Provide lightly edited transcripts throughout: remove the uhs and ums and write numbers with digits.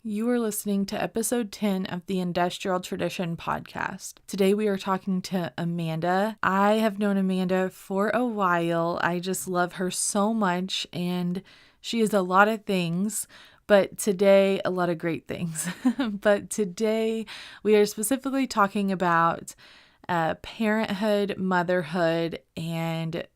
You are listening to episode 10 of the Industrial Tradition podcast. Today we are talking to Amanda. I have known Amanda for a while. I just love her so much, and she is a lot of things, but today, a lot of great things. But today we are specifically talking about parenthood, motherhood, and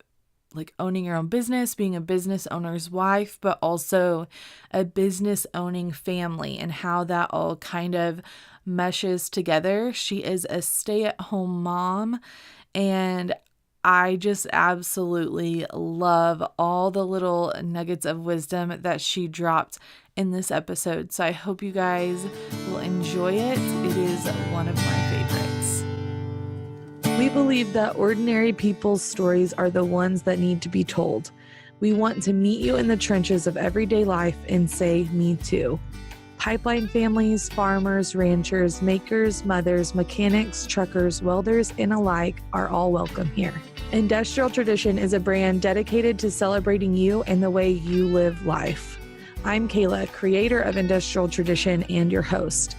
like owning your own business, being a business owner's wife, but also a business owning family and how that all kind of meshes together. She is a stay-at-home mom, and I just absolutely love all the little nuggets of wisdom that she dropped in this episode. So I hope you guys will enjoy it. It is one of my favorites. We believe that ordinary people's stories are the ones that need to be told. We want to meet you in the trenches of everyday life and say, me too. Pipeline families, farmers, ranchers, makers, mothers, mechanics, truckers, welders, and alike are all welcome here. Industrial Tradition is a brand dedicated to celebrating you and the way you live life. I'm Kayla, creator of Industrial Tradition and your host.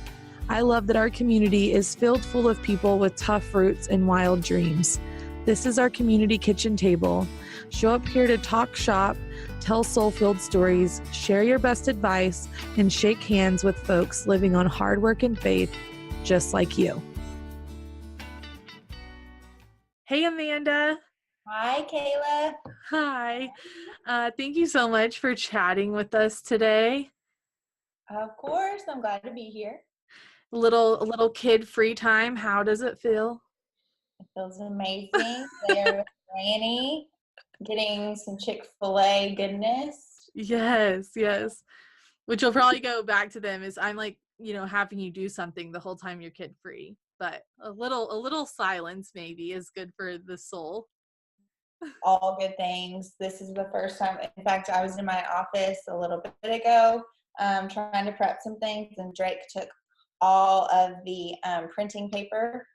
I love that our community is filled full of people with tough roots and wild dreams. This is our community kitchen table. Show up here to talk shop, tell soul-filled stories, share your best advice, and shake hands with folks living on hard work and faith, just like you. Hey, Amanda. Hi, Kayla. Hi. Thank you so much for chatting with us today. Of course, I'm glad to be here. A little kid free time. How does it feel? It feels amazing. There with Granny, getting some Chick-fil-A goodness. Yes. Which you'll probably go back to them is I'm like, having you do something the whole time you're kid free. But a little silence maybe is good for the soul. All good things. This is the first time. In fact, I was in my office a little bit ago trying to prep some things, and Drake took all of the printing paper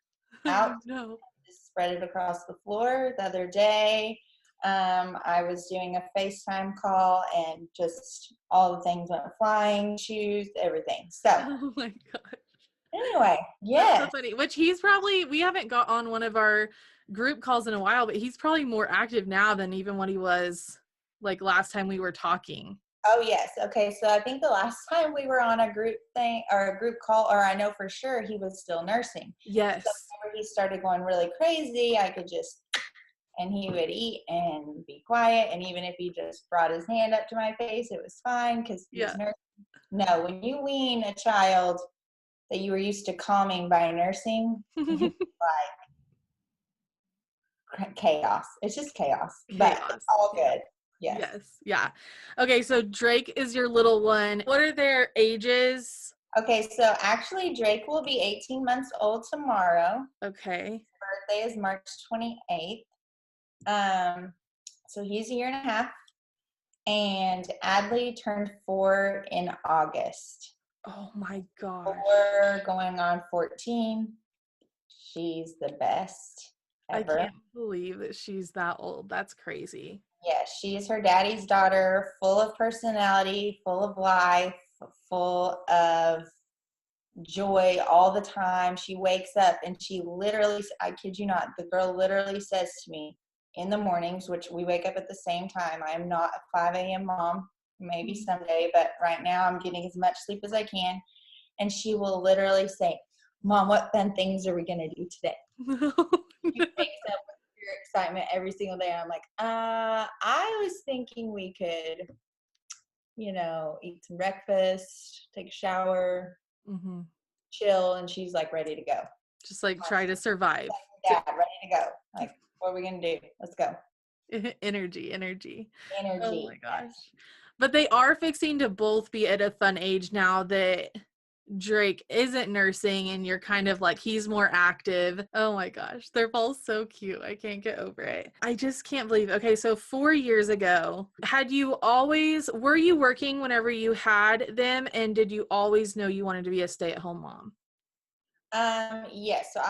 out. No. Just spread it across the floor. The other day, I was doing a FaceTime call, and just all the things went flying, shoes, everything. So Oh my gosh. anyway, That's so yes. funny. Which we haven't got on one of our group calls in a while, but he's probably more active now than even what he was like last time we were talking. Oh, yes. Okay. So I think the last time we were on a group thing or a group call, or I know for sure he was still nursing. Yes. So whenever he started going really crazy, I could just, and he would eat and be quiet. And even if he just brought his hand up to my face, it was fine because he was nursing. No, when you wean a child that you were used to calming by nursing, it's like chaos. It's just chaos. But it's all good. Yes. Yeah. Okay, so Drake is your little one. What are their ages? Okay, so actually Drake will be 18 months old tomorrow. Okay. His birthday is March 28th. So he's a year and a half. And Adley turned 4 in August. Oh my gosh. 4 going on 14. She's the best ever. I can't believe that she's that old. That's crazy. Yes, she is her daddy's daughter, full of personality, full of life, full of joy all the time. She wakes up and she literally, I kid you not, the girl literally says to me in the mornings, which we wake up at the same time. I am not a 5 a.m. mom, maybe someday, but right now I'm getting as much sleep as I can. And she will literally say, Mom, what fun things are we going to do today? She wakes up with pure excitement every single day. I'm like, I was thinking we could, eat some breakfast, take a shower, chill, and she's like ready to go. Just like try to survive. Like, Dad, ready to go. Like, what are we gonna do? Let's go. Energy. Oh my gosh. Yes. But they are fixing to both be at a fun age now that Drake isn't nursing and you're kind of like, he's more active. Oh my gosh. They're both so cute. I can't get over it. I just can't believe. Okay. So 4 years ago, were you working whenever you had them? And did you always know you wanted to be a stay-at-home mom? Yes. So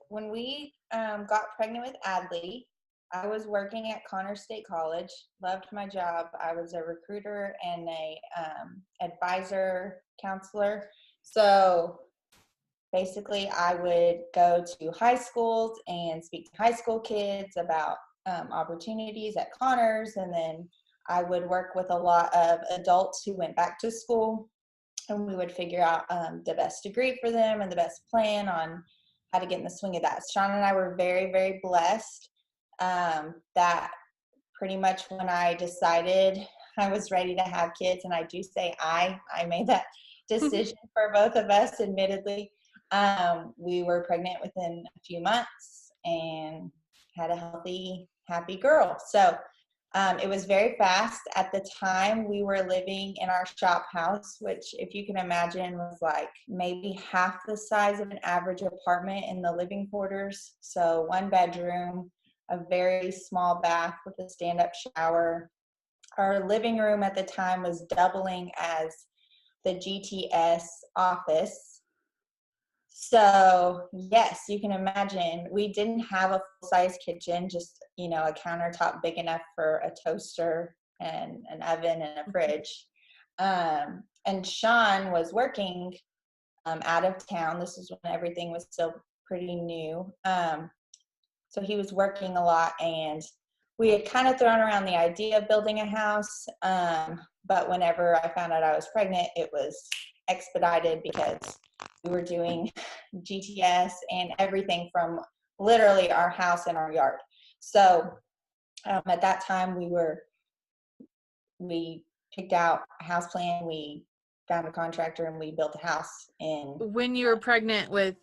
when we got pregnant with Adley, I was working at Connors State College, loved my job. I was a recruiter and a advisor counselor. So basically, I would go to high schools and speak to high school kids about opportunities at Connors. And then I would work with a lot of adults who went back to school, and we would figure out the best degree for them and the best plan on how to get in the swing of that. Sean and I were very, very blessed that pretty much when I decided I was ready to have kids, and I do say I made that decision for both of us, admittedly. We were pregnant within a few months and had a healthy, happy girl. So it was very fast. At the time, we were living in our shop house, which, if you can imagine, was like maybe half the size of an average apartment in the living quarters. So 1 bedroom, a very small bath with a stand-up shower. Our living room at the time was doubling as the GTS office. So yes, you can imagine we didn't have a full-size kitchen, just, a countertop big enough for a toaster and an oven and a fridge. And Sean was working out of town. This is when everything was still pretty new. So he was working a lot, and we had kind of thrown around the idea of building a house. But whenever I found out I was pregnant, it was expedited because we were doing GTS and everything from literally our house and our yard. So at that time, we picked out a house plan. We found a contractor and we built a house in. When you were pregnant with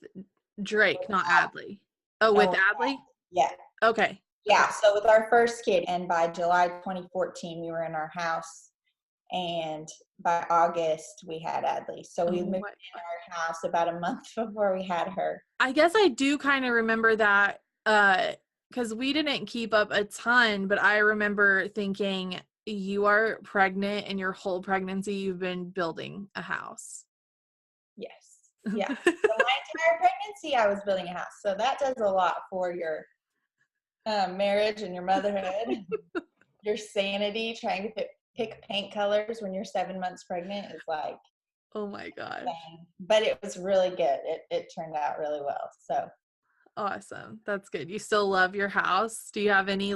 Drake, not Adley. Oh, with Adley? Yeah. Okay. Yeah. Okay. So with our first kid, and by July 2014, we were in our house. And by August, we had Adley. So we moved in our house about a month before we had her. I guess I do kind of remember that because we didn't keep up a ton, but I remember thinking, you are pregnant and your whole pregnancy you've been building a house. Yes. Yeah. So my entire pregnancy, I was building a house. So that does a lot for your marriage and your motherhood. Your sanity, trying to pick paint colors when you're 7 months pregnant is like, oh my gosh. insane. But it was really good. It turned out really well. So awesome. That's good. You still love your house? Do you have any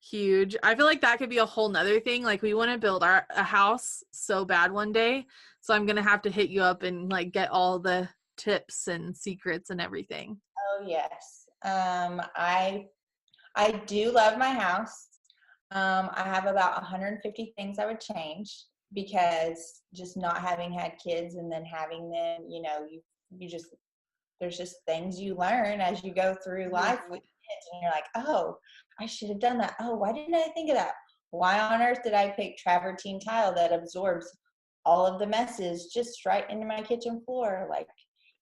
huge, I feel like that could be a whole nother thing. Like, we want to build a house so bad one day. So I'm going to have to hit you up and get all the tips and secrets and everything. Oh yes. I do love my house. I have about 150 things I would change, because just not having had kids and then having them, you just, there's just things you learn as you go through life with kids, and you're like, oh, I should have done that. Oh, why didn't I think of that? Why on earth did I pick travertine tile that absorbs all of the messes just right into my kitchen floor?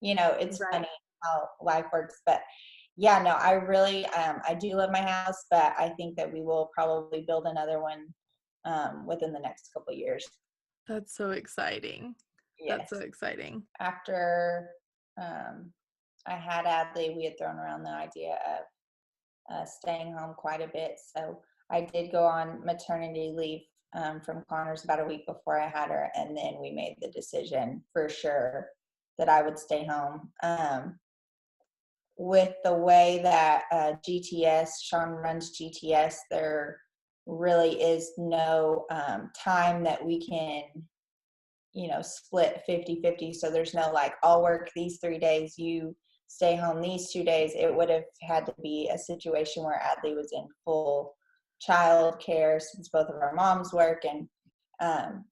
It's funny how life works. But yeah, no, I really, I do love my house, but I think that we will probably build another one within the next couple of years. That's so exciting. Yes. That's so exciting. After I had Adley, we had thrown around the idea of staying home quite a bit. So I did go on maternity leave from Connors about a week before I had her, and then we made the decision for sure that I would stay home. With the way that Sean runs GTS, there really is no time that we can, split 50-50. So there's no I'll work these 3 days, you stay home these 2 days. It would have had to be a situation where Adley was in full child care, since both of our moms work. And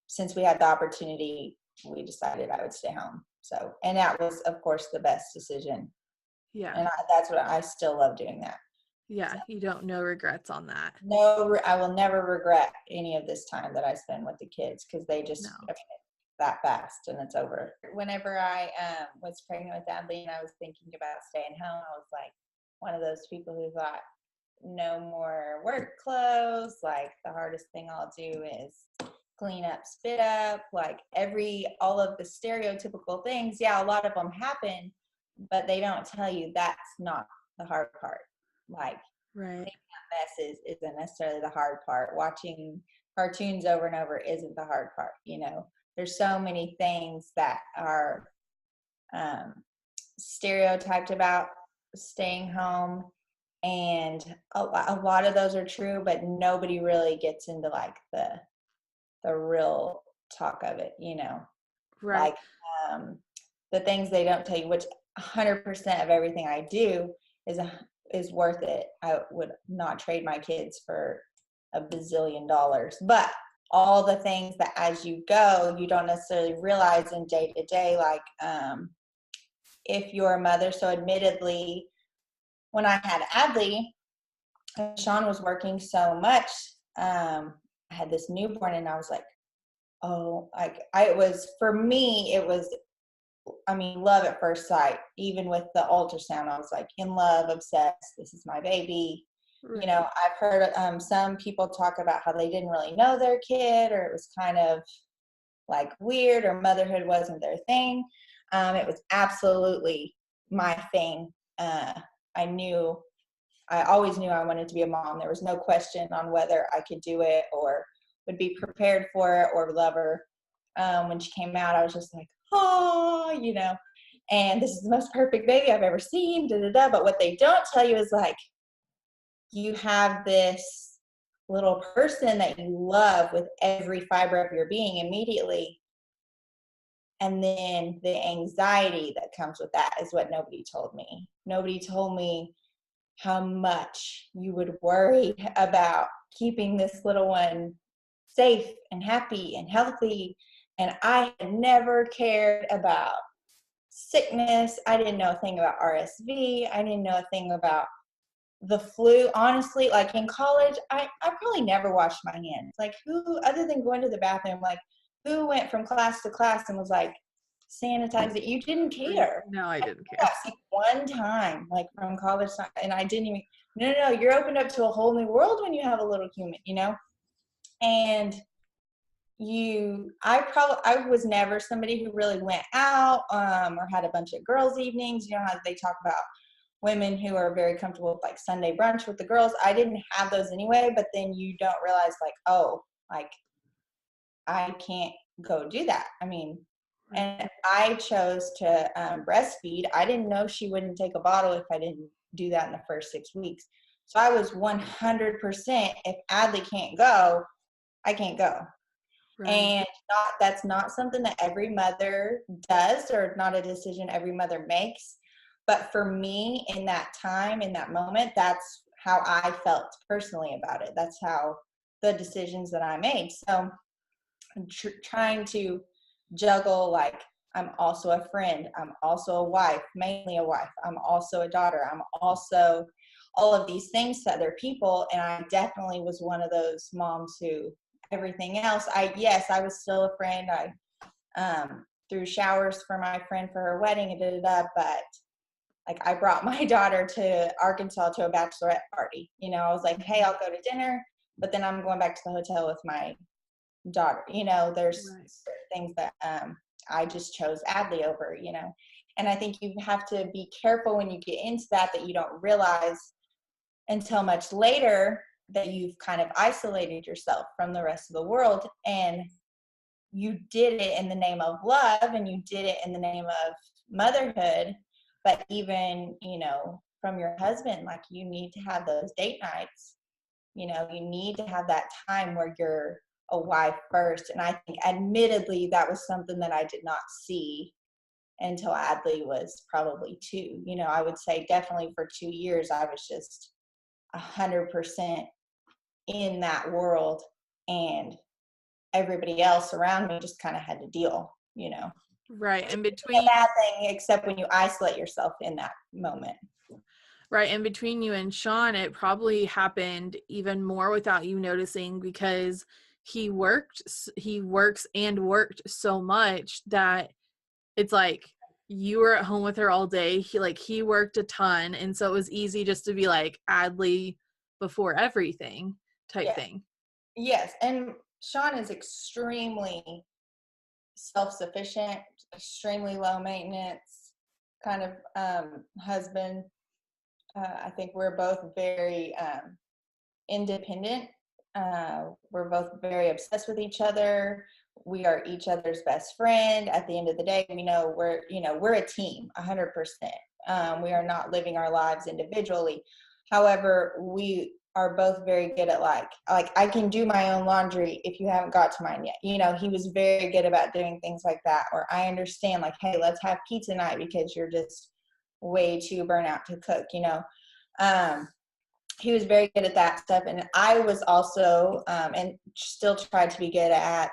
since we had the opportunity, we decided I would stay home. So, and that was, of course, the best decision. Yeah. And that's what I still love doing that. Yeah. So, you don't, no regrets on that. No, I will never regret any of this time that I spend with the kids, because they just that fast and it's over. Whenever I was pregnant with Adley and I was thinking about staying home, I was like one of those people who thought, no more work clothes. The hardest thing I'll do is clean up, spit up, all of the stereotypical things. Yeah, a lot of them happen, but they don't tell you that's not the hard part. Right. Mess isn't necessarily the hard part. Watching cartoons over and over isn't the hard part. There's so many things that are um, stereotyped about staying home, and a lot of those are true, but nobody really gets into like the real talk of it. Right. Like the things they don't tell you, which 100% of everything I do is is worth it. I would not trade my kids for a bazillion dollars, but all the things that as you go, you don't necessarily realize in day to day, like if you're a mother. So admittedly, when I had Adley, Sean was working so much. I had this newborn, and I was like, oh, like it was, for me, it was, I mean, love at first sight. Even with the ultrasound, I was like in love, obsessed. This is my baby. Right. I've heard some people talk about how they didn't really know their kid, or it was kind of like weird, or motherhood wasn't their thing. It was absolutely my thing. I knew, I always knew I wanted to be a mom. There was no question on whether I could do it or would be prepared for it or love her. When she came out, I was just like, oh, and this is the most perfect baby I've ever seen, da da da. But what they don't tell you is like, you have this little person that you love with every fiber of your being immediately. And then the anxiety that comes with that is what nobody told me. Nobody told me how much you would worry about keeping this little one safe and happy and healthy. And I had never cared about sickness. I didn't know a thing about RSV. I didn't know a thing about the flu. Honestly, like in college, I probably never washed my hands. Like, who, other than going to the bathroom, like who went from class to class and was like, sanitize it? You didn't care. No, I I didn't did care. that like one time, like from college, and I didn't even, no, you're opened up to a whole new world when you have a little human. And I was never somebody who really went out or had a bunch of girls evenings. How they talk about women who are very comfortable with like Sunday brunch with the girls. I didn't have those anyway, but then you don't realize like, oh, like I can't go do that. I mean, Right. and I chose to breastfeed. I didn't know she wouldn't take a bottle if I didn't do that in the first 6 weeks. So I was 100%, if Adley can't go, I can't go. Right. And that's not something that every mother does, or not a decision every mother makes. But for me, in that time, in that moment, that's how I felt personally about it. That's how the decisions that I made. So I'm trying to juggle, like, I'm also a friend, I'm also a wife, mainly a wife, I'm also a daughter, I'm also all of these things to other people. And I definitely was one of those moms who, everything else, yes, I was still a friend. I threw showers for my friend for her wedding and but like I brought my daughter to Arkansas to a bachelorette party. I was like, hey, I'll go to dinner, but then I'm going back to the hotel with my daughter. There's Right. certain things that I just chose Adley over. And I think you have to be careful when you get into that you don't realize until much later that you've kind of isolated yourself from the rest of the world, and you did it in the name of love, and you did it in the name of motherhood. But even, from your husband, like, you need to have those date nights. You need to have that time where you're a wife first. And I think admittedly that was something that I did not see until Adley was probably 2. I would say definitely for 2 years I was just 100% in that world, and everybody else around me just kind of had to deal. Right. Which And isn't a between bad thing, except when you isolate yourself in that moment. right, and between you and Sean, it probably happened even more without you noticing, because he works and worked so much that it's like you were at home with her all day. He worked a ton, and so it was easy just to be like Adley before everything type Yes. thing. Yes. And Sean is extremely self-sufficient, extremely low maintenance kind of husband. I think we're both very independent. We're both very obsessed with each other. We are each other's best friend. At the end of the day, we know we're a team, 100%. We are not living our lives individually. However, we are both very good at like I can do my own laundry if you haven't got to mine yet. He was very good about doing things like that. Or I understand, like, hey, let's have pizza night because you're just way too burnt out to cook. Um, he was very good at that stuff, and I was also and still tried to be good at,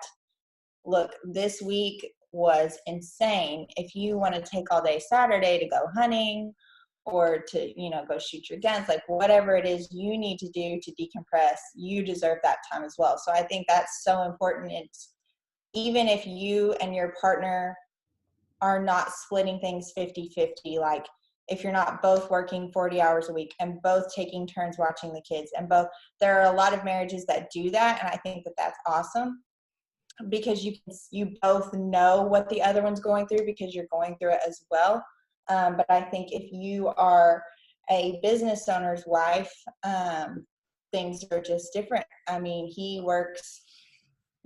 look, this week was insane. If you want to take all day Saturday to go hunting or to go shoot your guns, like whatever it is you need to do to decompress, you deserve that time as well. So I think that's so important. It's even if you and your partner are not splitting things 50-50, like if you're not both working 40 hours a week and both taking turns watching the kids, and both, there are a lot of marriages that do that, and I think that that's awesome because you both know what the other one's going through because you're going through it as well. But I think if you are a business owner's wife, things are just different. I mean, he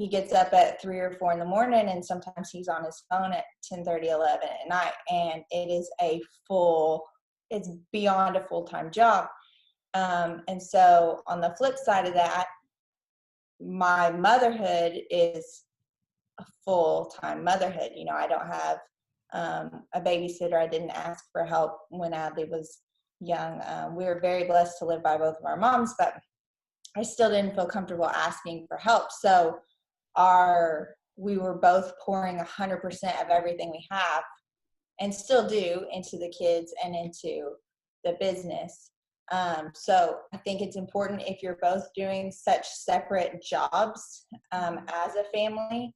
gets up at 3 or 4 in the morning, and sometimes he's on his phone at 10:30, 11 at night, and it's beyond a full-time job. And so on the flip side of that, my motherhood is a full-time motherhood. I don't have a babysitter. I didn't ask for help when Adley was young. We were very blessed to live by both of our moms, but I still didn't feel comfortable asking for help. So we were both pouring 100% of everything we have and still do into the kids and into the business. So I think it's important, if you're both doing such separate jobs as a family,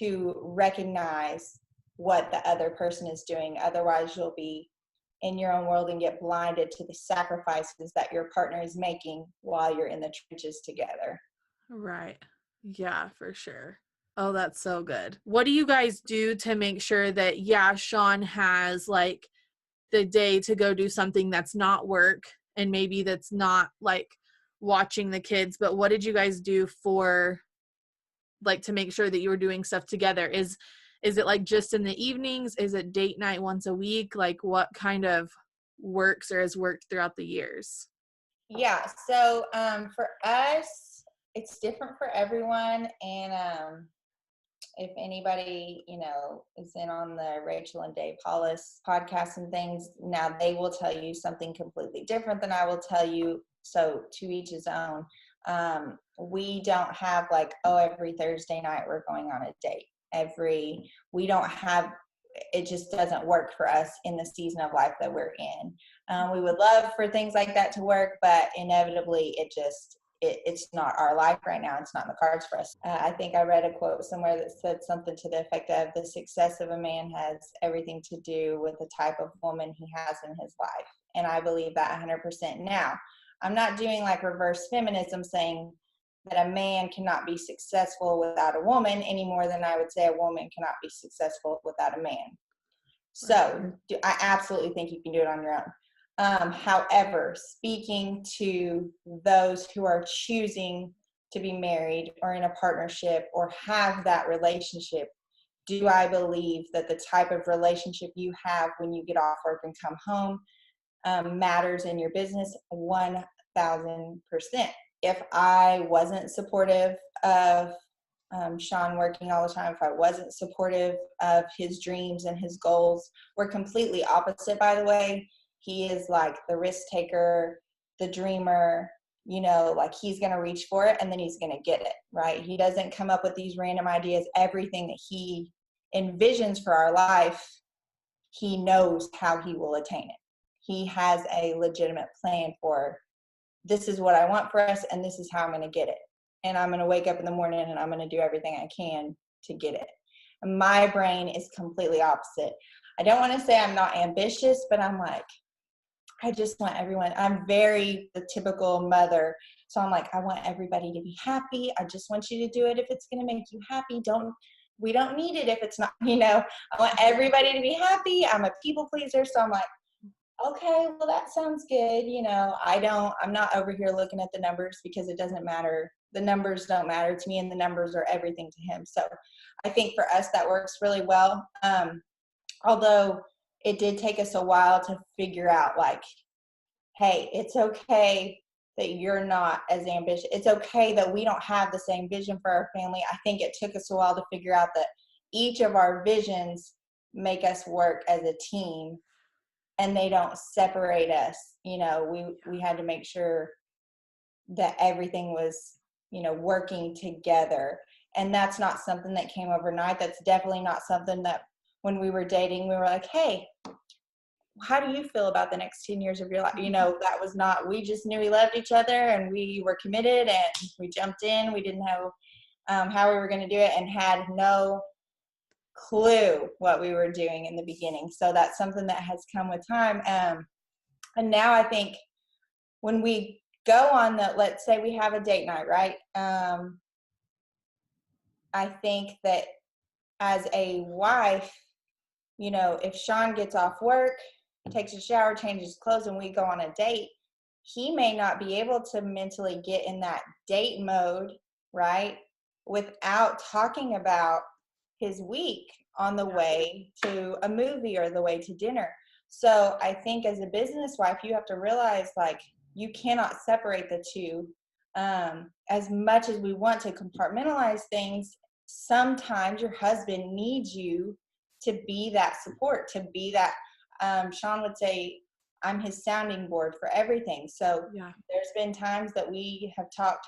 to recognize what the other person is doing. Otherwise, you'll be in your own world and get blinded to the sacrifices that your partner is making while you're in the trenches together. Right. Yeah, for sure. Oh, that's so good. What do you guys do to make sure that, yeah, Sean has like the day to go do something that's not work and maybe that's not like watching the kids, but what did you guys do for like to make sure that you were doing stuff together? Is it like just in the evenings? Is it date night once a week? Like what kind of works or has worked throughout the years? Yeah, so for us, it's different for everyone. And if anybody, is in on the Rachel and Dave Hollis podcast and things, now they will tell you something completely different than I will tell you. So to each his own. We don't have like, oh, every Thursday night we're going on a date. We don't have, it just doesn't work for us in the season of life that we're in. We would love for things like that to work, but inevitably it's not our life right now. It's not in the cards for us. I think I read a quote somewhere that said something to the effect of, the success of a man has everything to do with the type of woman he has in his life. And I believe that 100%. Now, I'm not doing like reverse feminism saying that a man cannot be successful without a woman any more than I would say a woman cannot be successful without a man. So I absolutely think you can do it on your own. However, speaking to those who are choosing to be married or in a partnership or have that relationship, do I believe that the type of relationship you have when you get off work and come home matters in your business? 1,000%. If I wasn't supportive of Sean working all the time, if I wasn't supportive of his dreams and his goals, we're completely opposite, by the way. He is like the risk taker, the dreamer, like he's going to reach for it and then he's going to get it, right? He doesn't come up with these random ideas. Everything that he envisions for our life, he knows how he will attain it. He has a legitimate plan for, this is what I want for us and this is how I'm going to get it. And I'm going to wake up in the morning and I'm going to do everything I can to get it. And my brain is completely opposite. I don't want to say I'm not ambitious, but I'm like, I just want everyone, I'm very the typical mother. So I'm like, I want everybody to be happy. I just want you to do it if it's going to make you happy. We don't need it if it's not, I want everybody to be happy. I'm a people pleaser. So I'm like, okay, well, that sounds good. I'm not over here looking at the numbers because it doesn't matter. The numbers don't matter to me, and the numbers are everything to him. So I think for us, that works really well. Although it did take us a while to figure out, like, hey, it's okay that you're not as ambitious. It's okay that we don't have the same vision for our family. I think it took us a while to figure out that each of our visions make us work as a team and they don't separate us. We had to make sure that everything was, working together. And that's not something that came overnight. That's definitely not something that when we were dating, we were like, hey, how do you feel about the next 10 years of your life? That was not, we just knew we loved each other and we were committed and we jumped in. We didn't know how we were going to do it and had no clue what we were doing in the beginning. So that's something that has come with time. And now I think when we go on let's say we have a date night, right? I think that as a wife, if Sean gets off work, takes a shower, changes his clothes, and we go on a date, he may not be able to mentally get in that date mode, right? Without talking about his week on the way to a movie or the way to dinner. So I think as a business wife, you have to realize, like, you cannot separate the two. As much as we want to compartmentalize things, sometimes your husband needs you to be that support, to be that, Sean would say, I'm his sounding board for everything. So Yeah. there's been times that we have talked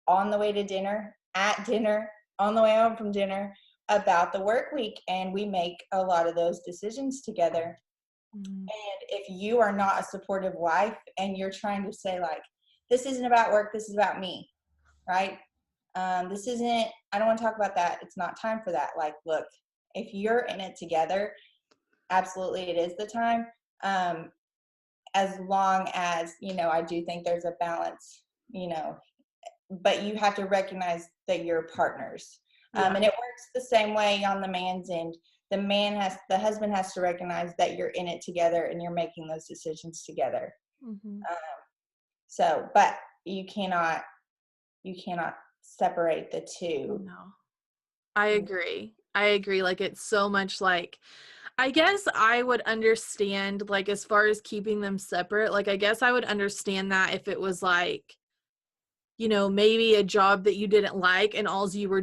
on the way to dinner, at dinner, on the way home from dinner about the work week, and we make a lot of those decisions together. Mm. And if you are not a supportive wife and you're trying to say, like, this isn't about work, this is about me, right? This isn't, I don't want to talk about that. It's not time for that. Like, look, if you're in it together, absolutely it is the time. As long as, I do think there's a balance, but you have to recognize that you're partners. Yeah. And it works the same way on the man's end. The husband has to recognize that you're in it together and you're making those decisions together. Mm-hmm. Um, but you cannot separate the two. No. I agree. I agree. Like, it's so much like, I guess I would understand, like, as far as keeping them separate, like, I guess I would understand that if it was like, maybe a job that you didn't like and alls you were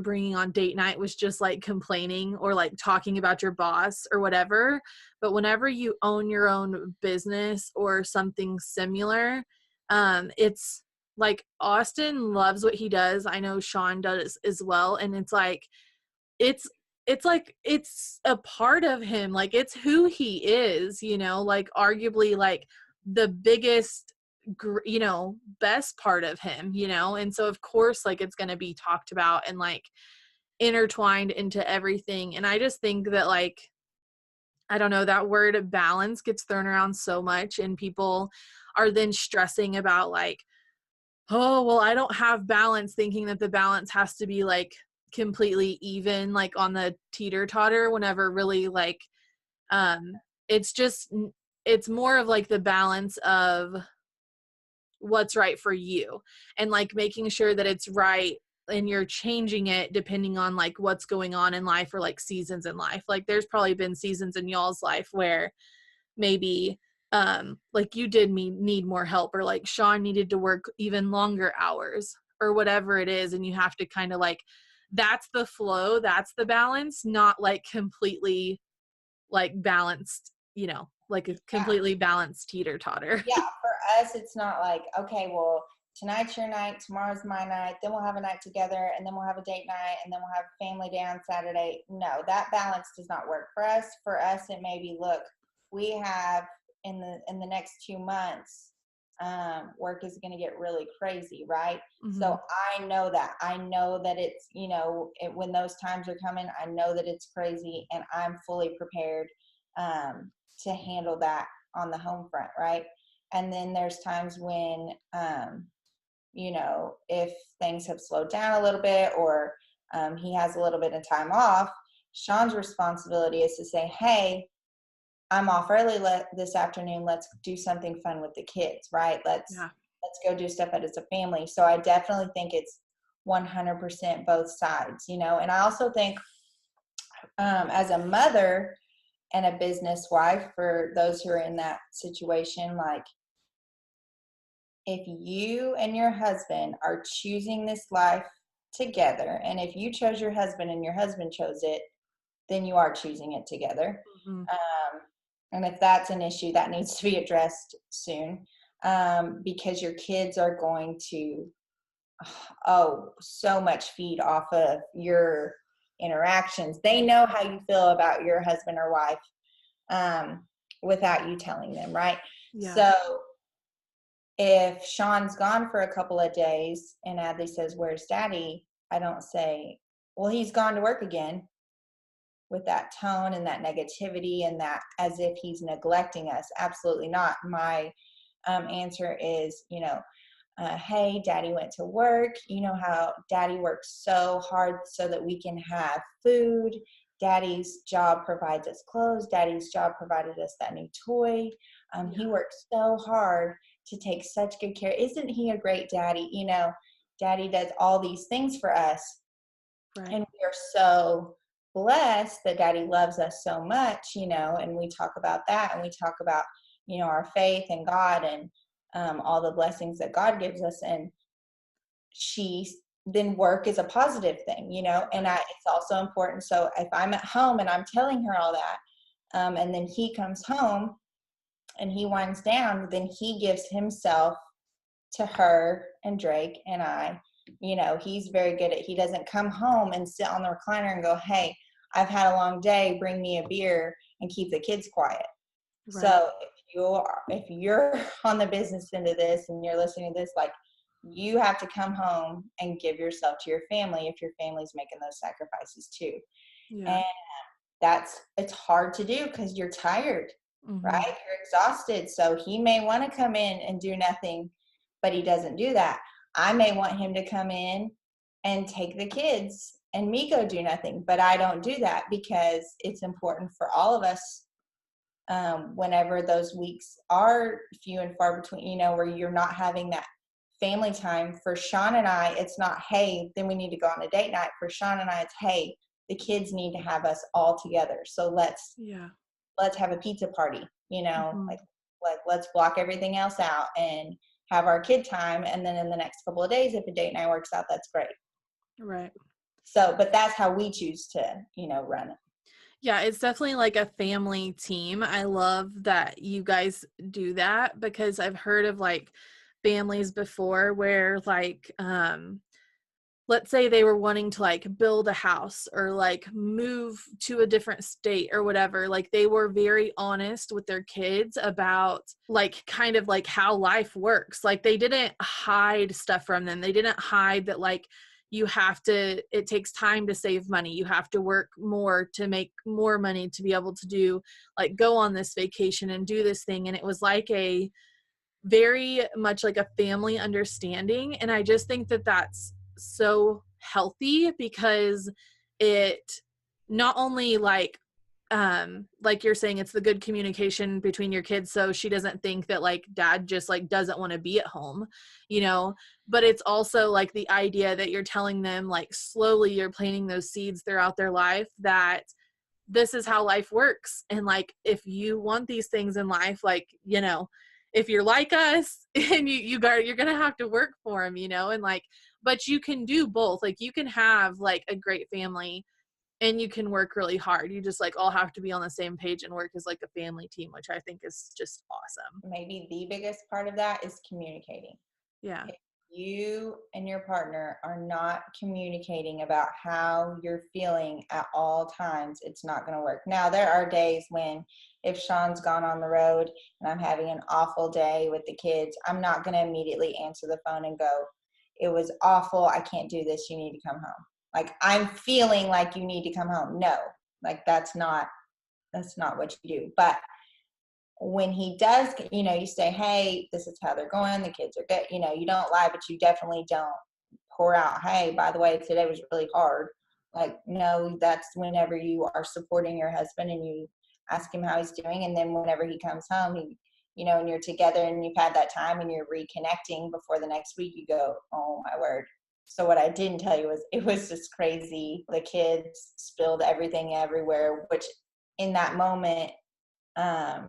bringing on date night was just like complaining or like talking about your boss or whatever. But whenever you own your own business or something similar, it's like Austin loves what he does. I know Sean does as well. And it's it's a part of him. Like, it's who he is, like arguably like the biggest best part of him, and so of course like it's going to be talked about and like intertwined into everything. And I just think that, like, I don't know, that word balance gets thrown around so much and people are then stressing about like, oh well, I don't have balance, thinking that the balance has to be like completely even, like on the teeter totter, whenever really like um it's just it's more of like the balance of what's right for you and like making sure that it's right, and you're changing it depending on like what's going on in life or like seasons in life. Like, there's probably been seasons in y'all's life where maybe like you did need more help, or like Sean needed to work even longer hours or whatever it is, and you have to kind of like, that's the flow, that's the balance, not like completely like balanced, like a Yeah. completely balanced teeter totter. Yeah, for us, it's not like, okay, well, tonight's your night, tomorrow's my night, then we'll have a night together, and then we'll have a date night, and then we'll have family day on Saturday. No, that balance does not work for us. For us, it may be, look, we have in the next 2 months, work is going to get really crazy, right? Mm-hmm. So I know that. I know that it's, when those times are coming, I know that it's crazy, and I'm fully prepared to handle that on the home front, right? And then there's times when, if things have slowed down a little bit, or he has a little bit of time off, Sean's responsibility is to say, hey, I'm off early this afternoon. Let's do something fun with the kids, right? Yeah. Let's go do stuff as a family. So I definitely think it's 100% both sides, And I also think as a mother and a business wife, for those who are in that situation, like if you and your husband are choosing this life together, and if you chose your husband and your husband chose it, then you are choosing it together. Hmm. Um, and if that's an issue, that needs to be addressed soon, because your kids are going to, oh, so much feed off of your interactions. They know how you feel about your husband or wife, um, without you telling them, right? Yeah. So if Sean's gone for a couple of days and Adley says, "Where's daddy?" I don't say, "Well, he's gone to work again," with that tone and that negativity and that as if he's neglecting us. Absolutely not. My answer is, hey, daddy went to work. You know how daddy works so hard so that we can have food. Daddy's job provides us clothes. Daddy's job provided us that new toy. He Yeah. works so hard to take such good care. Isn't he a great daddy? Daddy does all these things for us. Right. And we are so blessed that daddy loves us so much, and we talk about that, and we talk about, our faith and God, and all the blessings that God gives us. And she then work is a positive thing, and Right. it's also important. So if I'm at home and I'm telling her all that, and then he comes home and he winds down, then he gives himself to her and Drake and I. He's very good he doesn't come home and sit on the recliner and go, "Hey, I've had a long day, bring me a beer and keep the kids quiet." Right. So if you're on the business end of this and you're listening to this, like, you have to come home and give yourself to your family if your family's making those sacrifices too. Yeah. And it's hard to do because you're tired, right? Hmm. You're exhausted. So he may want to come in and do nothing, but he doesn't do that. I may want him to come in and take the kids and me go do nothing, but I don't do that because it's important for all of us, whenever those weeks are few and far between, where you're not having that family time. For Sean and I, it's not, "Hey, then we need to go on a date night." For Sean and I, it's, "Hey, the kids need to have us all together. So Yeah. let's have a pizza party, Hmm. like let's block everything else out and have our kid time. And then in the next couple of days, if a date night works out, that's great." Right. So, but that's how we choose to, run it. Yeah, it's definitely like a family team. I love that you guys do that because I've heard of like families before where like let's say they were wanting to like build a house or like move to a different state or whatever, like they were very honest with their kids about like kind of like how life works. Like they didn't hide stuff from them. They didn't hide that like it takes time to save money. You have to work more to make more money to be able to do like go on this vacation and do this thing. And it was like a very much like a family understanding. And I just think that that's so healthy because it not only like you're saying, it's the good communication between your kids so she doesn't think that like dad just like doesn't want to be at home, you know, but it's also like the idea that you're telling them like slowly you're planting those seeds throughout their life that this is how life works. And like if you want these things in life, like, you know, if you're like us and you're gonna have to work for them, you know, and like, but you can do both. Like you can have like a great family and you can work really hard. You just like all have to be on the same page and work as like a family team, which I think is just awesome. Maybe the biggest part of that is communicating. Yeah. If you and your partner are not communicating about how you're feeling at all times, it's not going to work. Now, there are days when, if Sean's gone on the road and I'm having an awful day with the kids, I'm not going to immediately answer the phone and go, "It was awful. I can't do this. You need to come home." Like, I'm feeling like you need to come home. No, like that's not what you do. But when he does, you say, "Hey, this is how they're going. The kids are good." You don't lie, but you definitely don't pour out, "Hey, by the way, today was really hard." Like, no, that's whenever you are supporting your husband and you ask him how he's doing. And then whenever he comes home, and you're together and you've had that time and you're reconnecting before the next week, you go, oh my word. So what I didn't tell you was it was just crazy. The kids spilled everything everywhere, which in that moment, um,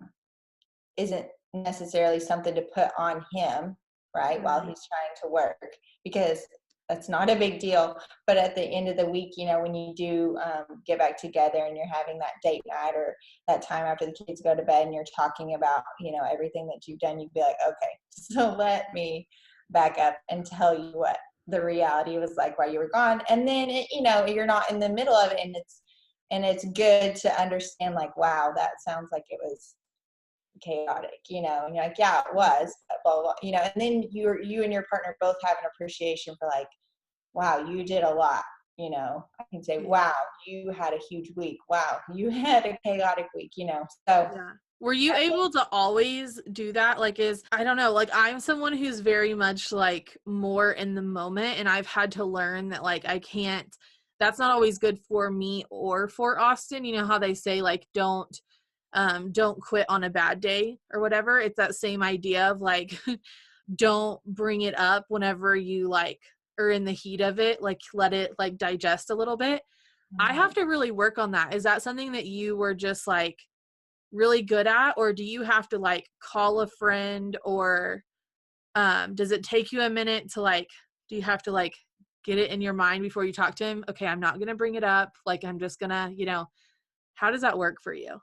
isn't necessarily something to put on him, right, while he's trying to work, because that's not a big deal. But at the end of the week, when you do get back together and you're having that date night or that time after the kids go to bed and you're talking about, everything that you've done, you'd be like, okay, so let me back up and tell you what the reality was like while you were gone. And then, you're not in the middle of it, and it's good to understand, like, wow, that sounds like it was chaotic, and you're like, yeah, it was, blah, blah, blah, and then you and your partner both have an appreciation for, like, wow, you did a lot, I can say, Yeah. wow, you had a huge week, wow, you had a chaotic week, so Yeah. Were you I think, able to always do that? Like, I don't know, like, I'm someone who's very much like more in the moment, and I've had to learn that, like, I can't, that's not always good for me or for Austin. You know how they say, like, don't quit on a bad day or whatever. It's that same idea of, like, don't bring it up whenever you, like, are in the heat of it, like, let it, like, digest a little bit. I have mhm. to really work on that. Is that something that you were just, like, really good at, or do you have to, like, call a friend, or does it take you a minute to, like, do you have to, like, get it in your mind before you talk to him? Okay, I'm not gonna bring it up, like, I'm just gonna, how does that work for you?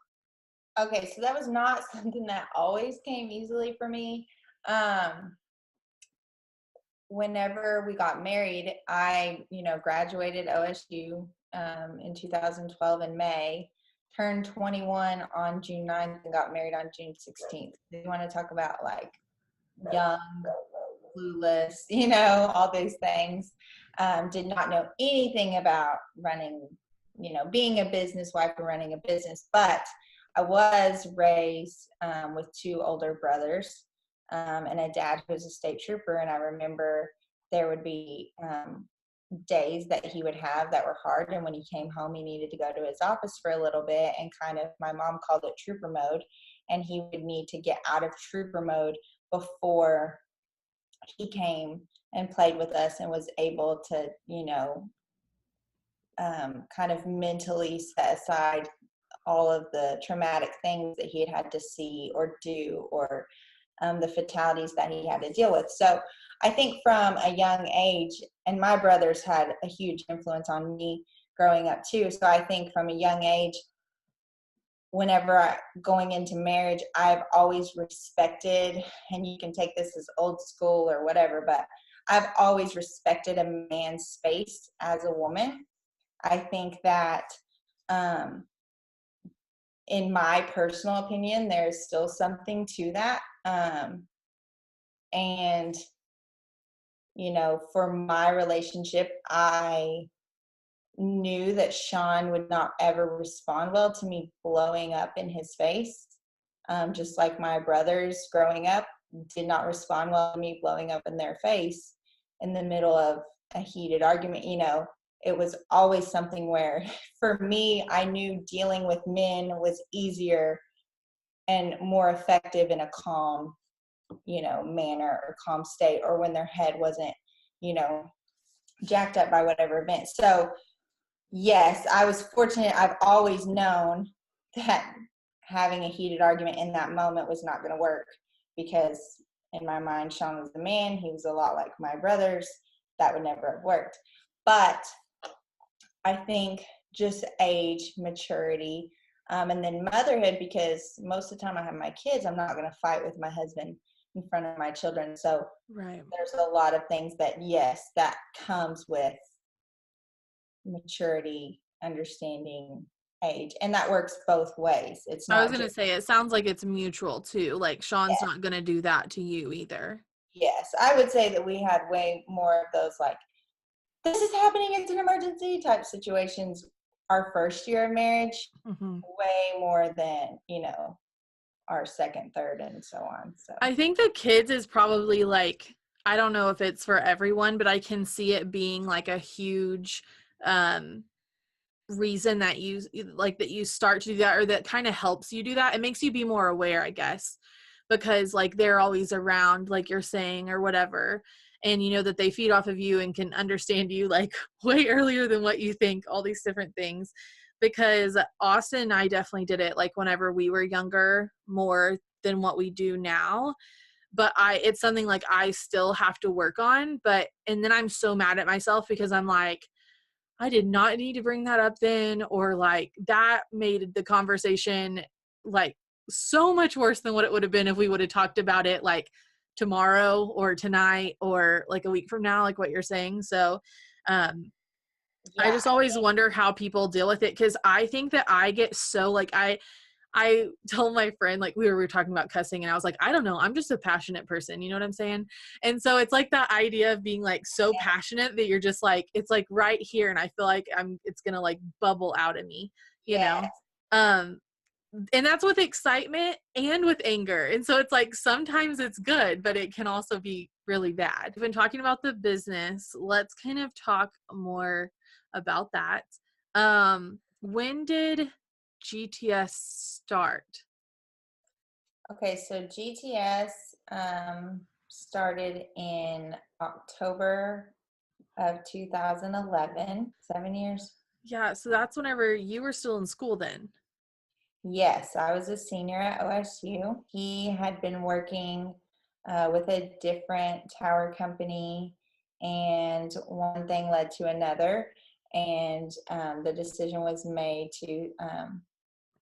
Okay, so that was not something that always came easily for me. um Whenever we got married, I, graduated OSU in 2012 in May, turned 21 on June 9th, and got married on June 16th. Do you want to talk about, like, young, clueless, all these things? Did not know anything about running, being a business wife and running a business, but I was raised with two older brothers, and a dad who was a state trooper. And I remember there would be days that he would have that were hard. And when he came home, he needed to go to his office for a little bit, and kind of, my mom called it trooper mode. And he would need to get out of trooper mode before he came and played with us and was able to, kind of mentally set aside all of the traumatic things that he had to see or do, or the fatalities that he had to deal with. So I think from a young age, and my brothers had a huge influence on me growing up too. So I think from a young age, whenever going into marriage, I've always respected, and you can take this as old school or whatever, but I've always respected a man's space as a woman. I think that, um, in my personal opinion, there's still something to that. And, for my relationship, I knew that Sean would not ever respond well to me blowing up in his face. Just like my brothers growing up did not respond well to me blowing up in their face in the middle of a heated argument. It was always something where, for me, I knew dealing with men was easier and more effective in a calm, manner, or calm state, or when their head wasn't, you know, jacked up by whatever event. So yes, I was fortunate. I've always known that having a heated argument in that moment was not going to work, because in my mind, Sean was the man. He was a lot like my brothers. That would never have worked. But I think just age, maturity, and then motherhood, because most of the time I have my kids, I'm not going to fight with my husband in front of my children. So Right. there's a lot of things that, yes, that comes with maturity, understanding, age, and that works both ways. It's I was not gonna just, say, it sounds like it's mutual too. Like, Sean's yeah, not gonna do that to you either. yes. I would say that we had way more of those, like, this is happening, it's an emergency type situations our first year of marriage, Hmm. way more than, our second, third, and so on. So I think the kids is probably, like, I don't know if it's for everyone, but I can see it being like a huge, um reason that you start to do that, or that kind of helps you do that. It makes you be more aware, I guess, because like they're always around, like you're saying, or whatever. And you know that they feed off of you and can understand you like way earlier than what you think, all these different things. Because Austin and I definitely did it like whenever we were younger more than what we do now. But it's something like I still have to work on. But, and then I'm so mad at myself because I'm like, I did not need to bring that up then, or like that made the conversation like so much worse than what it would have been if we would have talked about it like tomorrow or tonight or like a week from now, like what you're saying. So, I Yeah, just always wonder how people deal with it, because I think that I get so like I told my friend, like we were talking about cussing, and I was like, I don't know, I'm just a passionate person, you know what I'm saying? And so it's like that idea of being like so passionate that you're just like, it's like right here, and I feel like it's gonna like bubble out of me, you yeah. know? Um, and that's with excitement and with anger. And so it's like sometimes it's good, but it can also be really bad. We've been talking about the business. Let's kind of talk more about that. When did GTS start? Okay, so GTS started in October of 2011, 7 years. Yeah, so that's whenever you were still in school then. Yes, I was a senior at OSU. He had been working with a different tower company, and one thing led to another. And the decision was made to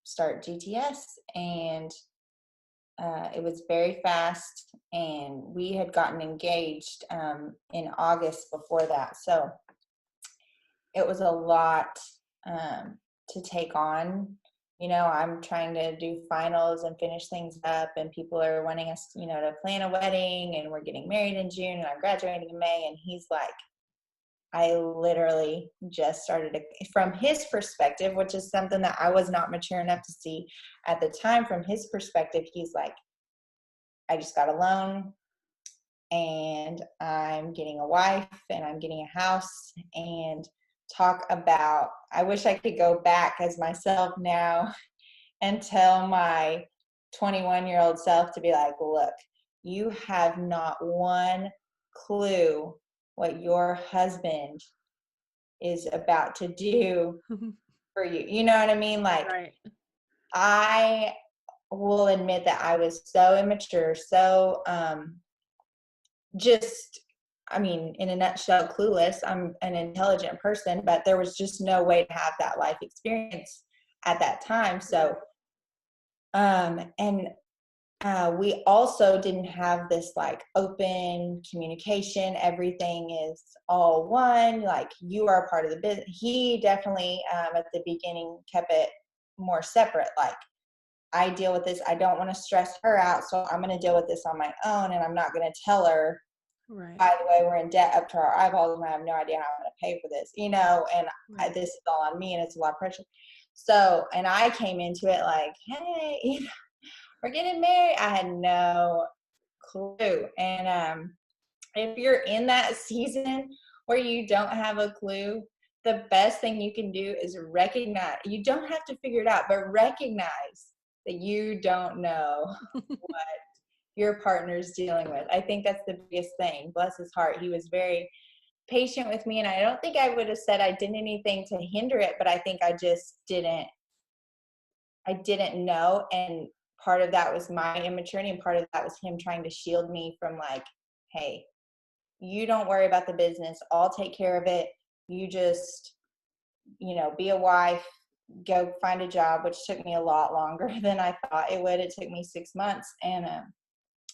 start GTS, and it was very fast. And we had gotten engaged in August before that. So it was a lot to take on. You know, I'm trying to do finals and finish things up, and people are wanting us, you know, to plan a wedding, and we're getting married in June, and I'm graduating in May. And he's like, I literally just started from his perspective, which is something that I was not mature enough to see at the time. From his perspective, he's like, I just got a loan, and I'm getting a wife, and I'm getting a house. And talk about, I wish I could go back as myself now and tell my 21-year-old self to be like, look, you have not one clue what your husband is about to do for you. You know what I mean? Like, Right. I will admit that I was so immature, so just, I mean, in a nutshell, clueless. I'm an intelligent person, but there was just no way to have that life experience at that time. So, and we also didn't have this like open communication. Everything is all one. Like, you are a part of the business. He definitely, at the beginning, kept it more separate. Like, I deal with this. I don't want to stress her out, so I'm going to deal with this on my own, and I'm not going to tell her, Right. by the way, we're in debt up to our eyeballs, and I have no idea how I'm going to pay for this, you know, and Right. this is all on me, and it's a lot of pressure. So, and I came into it like, hey, you know, we're getting married. I had no clue. And if you're in that season where you don't have a clue, the best thing you can do is recognize. You don't have to figure it out, but recognize that you don't know what your partner's dealing with. I think that's the biggest thing. Bless his heart. He was very patient with me, and I don't think I would have said I did anything to hinder it, but I think I didn't know. And part of that was my immaturity, and part of that was him trying to shield me from like, hey, you don't worry about the business. I'll take care of it. You just, you know, be a wife, go find a job, which took me a lot longer than I thought it would. It took me 6 months. And,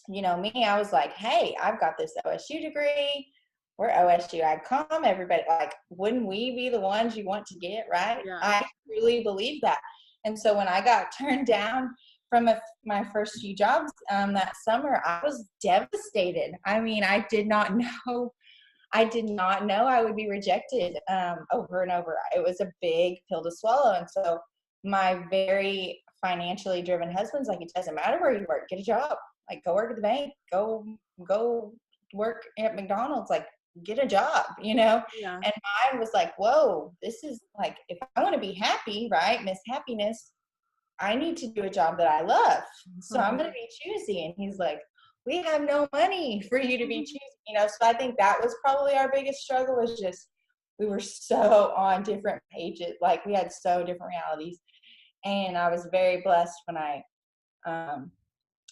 you know, me, I was like, hey, I've got this OSU degree. We're OSU AgCom. Everybody, like, wouldn't we be the ones you want to get, right? Yeah. I truly believe that. And so when I got turned down from my first few jobs that summer, I was devastated. I mean, I did not know I would be rejected over and over. It was a big pill to swallow. And so my very financially driven husband's like, it doesn't matter where you work, get a job. Like, go work at the bank, go work at McDonald's. Like, get a job, you know? Yeah. And mine was like, whoa, this is like, if I want to be happy, right? Miss Happiness, I need to do a job that I love. So I'm going to be choosy. And he's like, we have no money for you to be choosy, you know? So I think that was probably our biggest struggle, was just, we were so on different pages. Like we had so different realities. And I was very blessed when I um,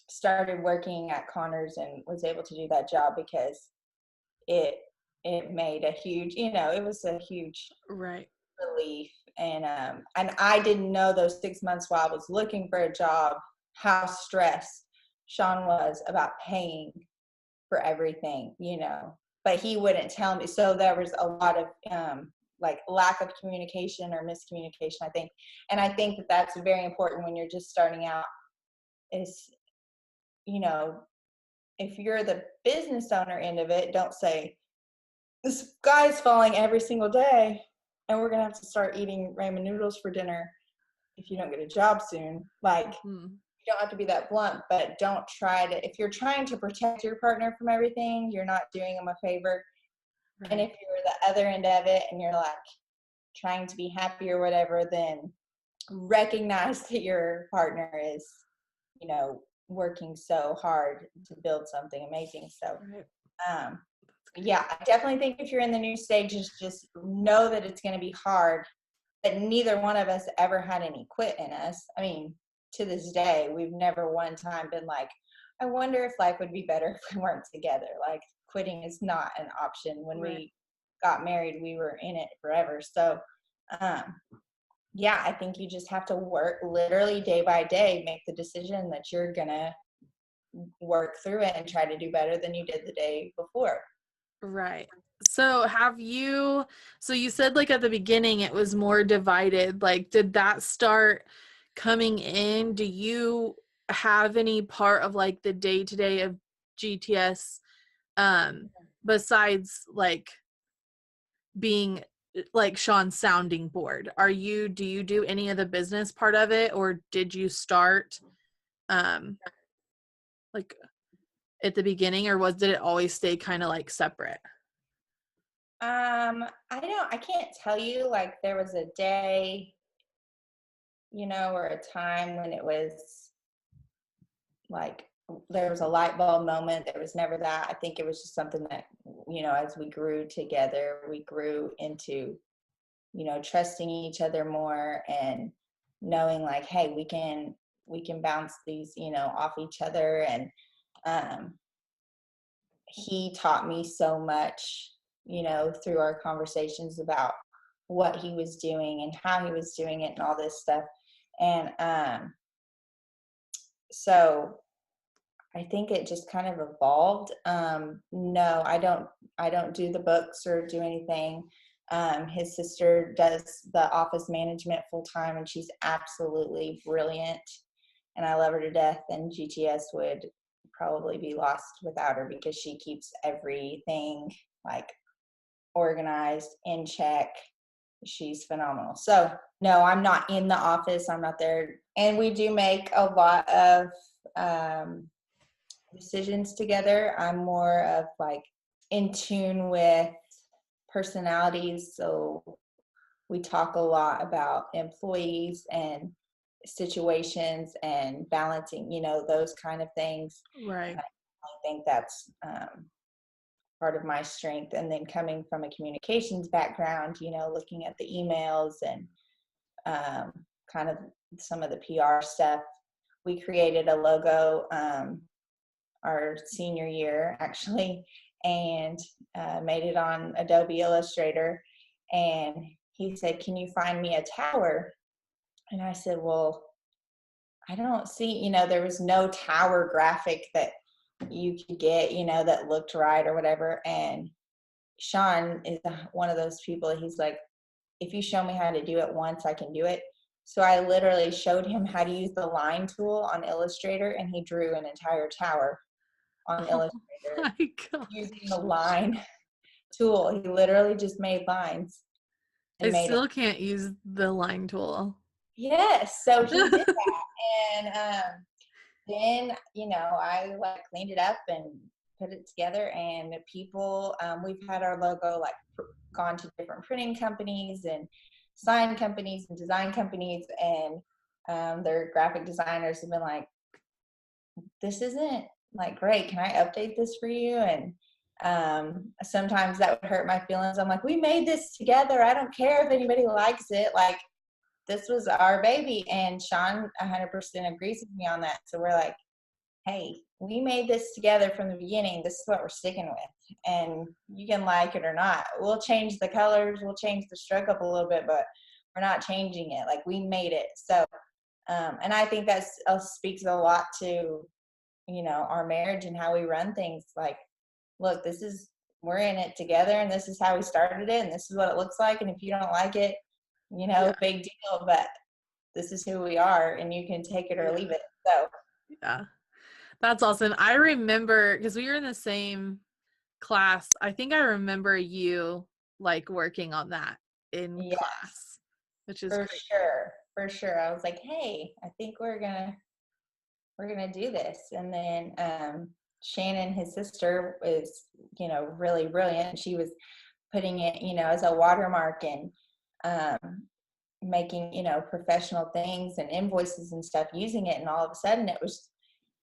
started working at Connors and was able to do that job, because it it made a huge, you know, it was a huge Right. relief. And I didn't know those 6 months while I was looking for a job how stressed Sean was about paying for everything, you know. But he wouldn't tell me, so there was a lot of like lack of communication or miscommunication, I think. And I think that that's very important when you're just starting out, is, you know, if you're the business owner end of it, don't say, this guy's falling every single day and we're gonna have to start eating ramen noodles for dinner if you don't get a job soon. Like, you don't have to be that blunt, but don't try to, if you're trying to protect your partner from everything, you're not doing them a favor. And if Right. you're the other end of it and you're like trying to be happy or whatever, then recognize that your partner is, you know, working so hard to build something amazing. So Right. um yeah, I definitely think if you're in the new stages, just know that it's going to be hard, but neither one of us ever had any quit in us. I mean, to this day, we've never one time been like, I wonder if life would be better if we weren't together. Like, quitting is not an option. When Right. we got married, we were in it forever. So, um, yeah, I think you just have to work literally day by day, make the decision that you're going to work through it and try to do better than you did the day before. Right. So so you said like at the beginning it was more divided. Like, did that start coming in? Do you have any part of like the day to day of GTS besides like being like Sean's sounding board? Do you do any of the business part of it, or did you start um like at the beginning, or did it always stay kind of like separate? I can't tell you like there was a day, you know, or a time when it was like there was a light bulb moment. There was never that. I think it was just something that, you know, as we grew together, we grew into, you know, trusting each other more and knowing like, hey, we can bounce these, you know, off each other. And um he taught me so much, you know, through our conversations about what he was doing and how he was doing it and all this stuff. And so I think it just kind of evolved. No, I don't do the books or do anything. His sister does the office management full time, and she's absolutely brilliant, and I love her to death. And GTS would probably be lost without her, because she keeps everything like organized, in check. She's phenomenal. So no, I'm not in the office. I'm not there. And we do make a lot of um, decisions together. I'm more of like in tune with personalities. So we talk a lot about employees and situations and balancing, you know, those kind of things. Right. I think that's part of my strength. And then coming from a communications background, you know, looking at the emails and um, kind of some of the PR stuff. We created a logo our senior year, actually, and made it on Adobe Illustrator. And he said, can you find me a tower? And I said, well, I don't see, you know, there was no tower graphic that you could get, you know, that looked right or whatever. And Sean is one of those people. He's like, if you show me how to do it once, I can do it. So I literally showed him how to use the line tool on Illustrator, and he drew an entire tower on Oh Illustrator my god. using the line tool. He literally just made lines I and made it. still can't use the line tool. Yes, so he did that, and then, you know, I like cleaned it up and put it together, and people, we've had our logo like gone to different printing companies and sign companies and design companies, and their graphic designers have been like, this isn't like great. Can I update this for you? And sometimes that would hurt my feelings. I'm like, we made this together. I don't care if anybody likes it. Like, this was our baby. And Sean 100% agrees with me on that. So we're like, hey, we made this together from the beginning. This is what we're sticking with. And you can like it or not. We'll change the colors. We'll change the stroke up a little bit, but we're not changing it. Like, we made it. So, and I think that speaks a lot to, our marriage and how we run things. Like, look, we're in it together, and this is how we started it, and this is what it looks like. And if you don't like it, Yeah. big deal, but this is who we are, and you can take it or Yeah. leave it. So Yeah. That's awesome. I remember, because we were in the same class, I think I remember you like working on that in yes, class, which is for great. sure. For sure. I was like, hey, I think we're gonna do this. And then Shannon, his sister, is, really brilliant. She was putting it, as a watermark, and um making, professional things and invoices and stuff using it. And all of a sudden it was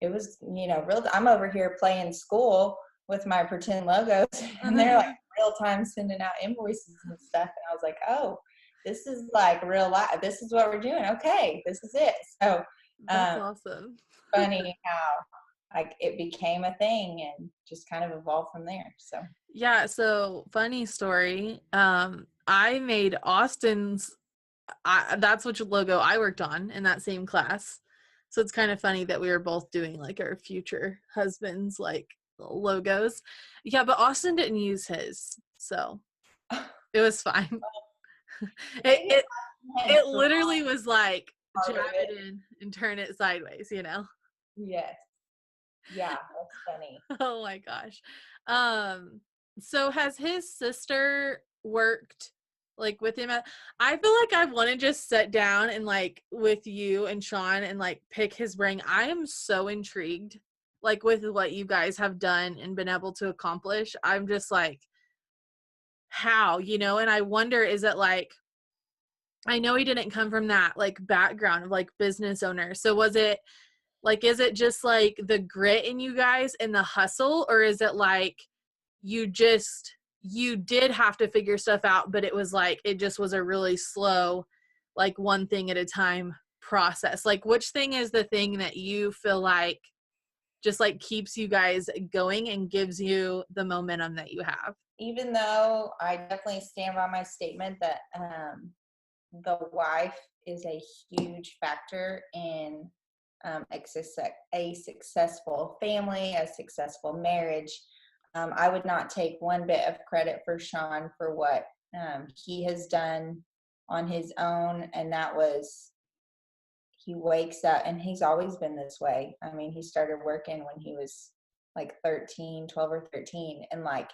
real. I'm over here playing school with my pretend logos, and they're like real time sending out invoices and stuff. And I was like, oh, this is like real life. This is what we're doing. Okay, this is it. So That's awesome. funny how like it became a thing and just kind of evolved from there. So Yeah, so funny story. I made Austin's that's which logo I worked on in that same class. So it's kind of funny that we were both doing like our future husbands like logos. Yeah, but Austin didn't use his. So it was fine. It maybe it, I it for literally was like part jab of it. it in and turn it sideways, you know? Yes. Yeah, that's funny. Oh my gosh. Um, so has his sister worked like with him I feel like I want to just sit down and like with you and Sean and like pick his brain. I am so intrigued like with what you guys have done and been able to accomplish. I'm just like, how, and I wonder, is it like, I know he didn't come from that like background of like business owner. So was it like, is it just like the grit in you guys and the hustle, or is it like you did have to figure stuff out, but it was like, it just was a really slow, like one thing at a time process? Like, which thing is the thing that you feel like just like keeps you guys going and gives you the momentum that you have? Even though I definitely stand by my statement that the wife is a huge factor in a successful family, a successful marriage. I would not take one bit of credit for Sean for what he has done on his own. And that was, he wakes up, and he's always been this way. I mean, he started working when he was like 13, 12 or 13. And like,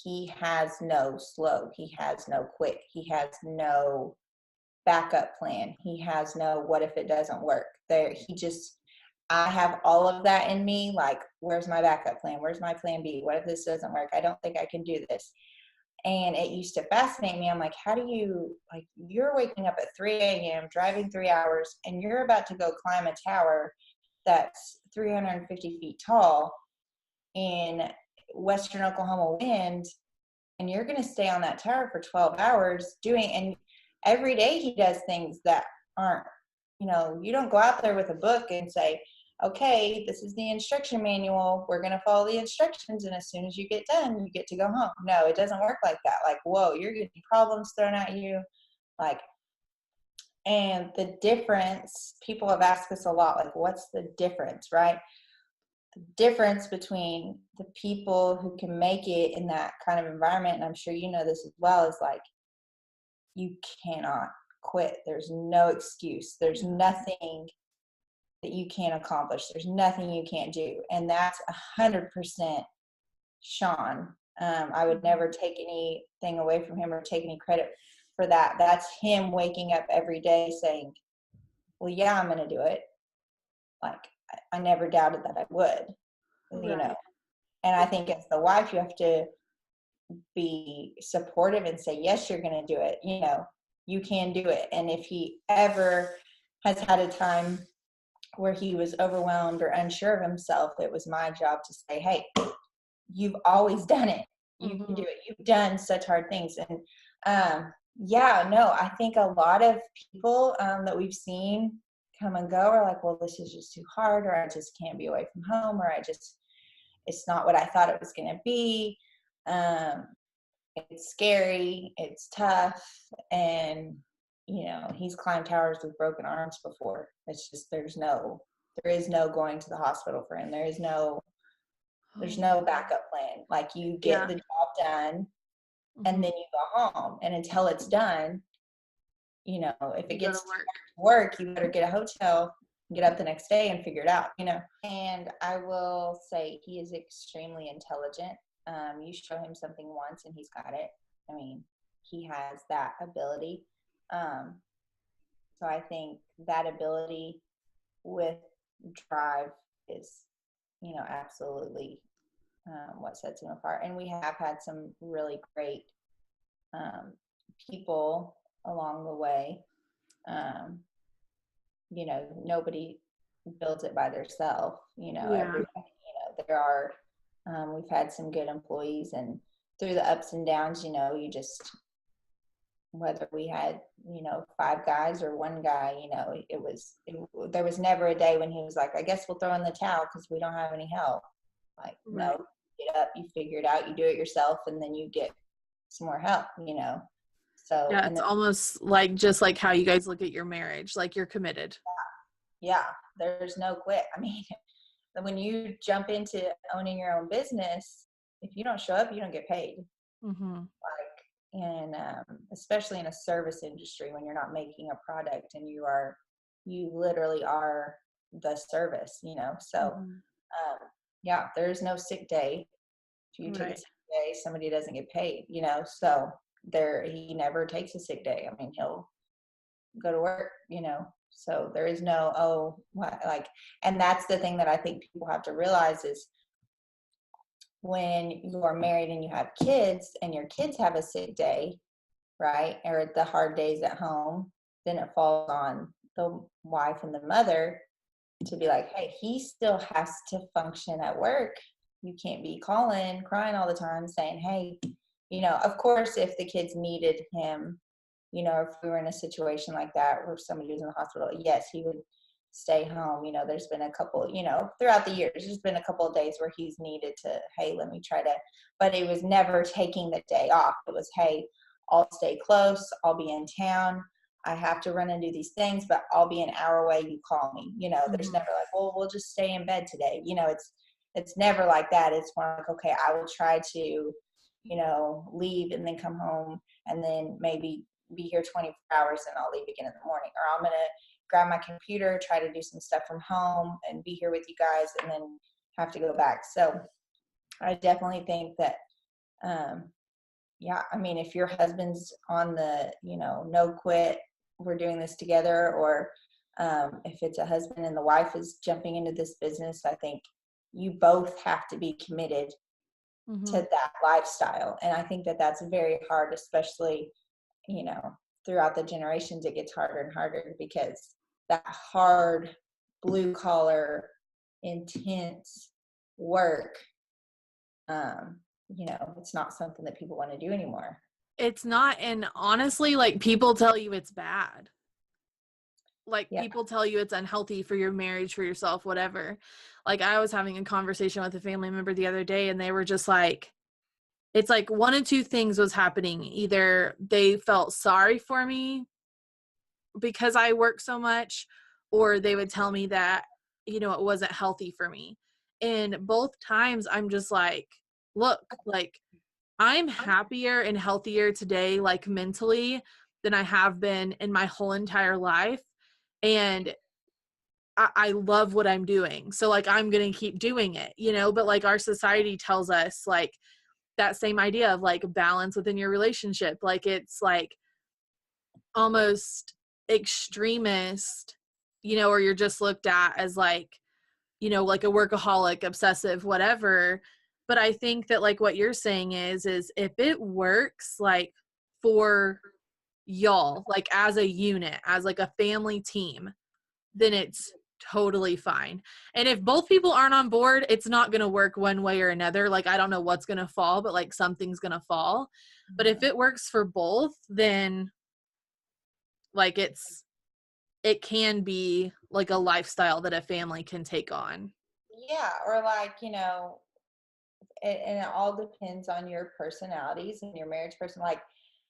he has no slow. He has no quick. He has no backup plan. He has no what if it doesn't work. I have all of that in me. Like, where's my backup plan? Where's my plan B? What if this doesn't work? I don't think I can do this. And it used to fascinate me. I'm like, how do you, like, you're waking up at 3 a.m., driving 3 hours, and you're about to go climb a tower that's 350 feet tall in Western Oklahoma wind, and you're going to stay on that tower for 12 hours and every day he does things that aren't, you don't go out there with a book and say, okay, this is the instruction manual. We're going to follow the instructions. And as soon as you get done, you get to go home. No, it doesn't work like that. Like, whoa, you're getting problems thrown at you. Like, and the difference, people have asked us a lot, like, what's the difference, right? The difference between the people who can make it in that kind of environment, and I'm sure you know this as well, is like, you cannot quit. There's no excuse. There's nothing that you can't accomplish. There's nothing you can't do. And that's 100% Sean. I would never take anything away from him or take any credit for that. That's him waking up every day saying, well, yeah, I'm going to do it. Like, I never doubted that I would, you know. Right. And I think as the wife, you have to be supportive and say, yes, you're going to do it. You know, you can do it. And if he ever has had a time where he was overwhelmed or unsure of himself, it was my job to say, hey, you've always done it. You can do it. You've done such hard things. And yeah, no, I think a lot of people that we've seen come and go are like, well, this is just too hard, or I just can't be away from home, or it's not what I thought it was going to be. Um, it's scary, it's tough, and you know, he's climbed towers with broken arms before. It's just there is no going to the hospital for him. There's no backup plan. Like, you get Yeah. the job done and then you go home, and until it's done, you know, if it You go to gets to work. work, you better get a hotel, get up the next day and figure it out, you know. And I will say he is extremely intelligent. You show him something once and he's got it. I mean, he has that ability. So I think that ability with drive is, you know, absolutely what sets him apart. And we have had some really great um, people along the way. Um, you know, nobody builds it by themselves. You know, Yeah. everybody, you know, there are, we've had some good employees, and through the ups and downs, you know, you just, whether we had, you know, 5 guys or 1 guy, you know, there was never a day when he was like, I guess we'll throw in the towel because we don't have any help. Like, Right. no, get up, you figure it out, you do it yourself, and then you get some more help, you know. So, Yeah, and it's then, almost like just like how you guys look at your marriage, like you're committed. yeah, there's no quit. I mean, when you jump into owning your own business, if you don't show up, you don't get paid. Mm-hmm. Like, and especially in a service industry, when you're not making a product and you literally are the service, you know. So, Mm-hmm. yeah, there's no sick day. If you take a Right. sick day, somebody doesn't get paid, you know. So he never takes a sick day. I mean, he'll go to work, you know. So there is no, oh, what, like, and that's the thing that I think people have to realize is when you are married and you have kids and your kids have a sick day, right, or the hard days at home, then it falls on the wife and the mother to be like, hey, he still has to function at work. You can't be calling, crying all the time, saying, hey, you know, of course, if the kids needed him, you know, if we were in a situation like that where somebody was in the hospital, yes, he would stay home. You know, there's been a couple, you know, throughout the years, there's been a couple of days where he's needed to, hey, let me try to, but it was never taking the day off. It was, hey, I'll stay close, I'll be in town, I have to run and do these things, but I'll be an hour away, you call me. You know, there's Mm-hmm. never like, well, we'll just stay in bed today. You know, it's never like that. It's more like, okay, I will try to, you know, leave and then come home and then maybe be here 24 hours and I'll leave again in the morning. Or I'm going to grab my computer, try to do some stuff from home and be here with you guys and then have to go back. So I definitely think that, yeah, I mean, if your husband's on the, you know, no quit, we're doing this together, or if it's a husband and the wife is jumping into this business, I think you both have to be committed to Mm-hmm. that lifestyle. And I think that that's very hard, especially, you know, throughout the generations, it gets harder and harder because that hard, blue collar, intense work, you know, it's not something that people want to do anymore. It's not, and honestly, like people tell you it's bad. Like Yeah. people tell you it's unhealthy for your marriage, for yourself, whatever. Like I was having a conversation with a family member the other day and they were just like, it's like one of two things was happening. Either they felt sorry for me because I work so much, or they would tell me that, you know, it wasn't healthy for me. And both times I'm just like, look, like I'm happier and healthier today, like mentally, than I have been in my whole entire life. And I love what I'm doing. So like I'm going to keep doing it, you know, but like our society tells us like that same idea of like balance within your relationship. Like it's like almost extremist, you know, or you're just looked at as like, you know, like a workaholic, obsessive, whatever. But I think that like what you're saying is if it works like for y'all, like as a unit, as like a family team, then it's totally fine. And if both people aren't on board, it's not going to work one way or another. Like, I don't know what's going to fall, but like something's going to fall. But if it works for both, then like it can be like a lifestyle that a family can take on. Yeah, or like, and it all depends on your personalities and your marriage person. Like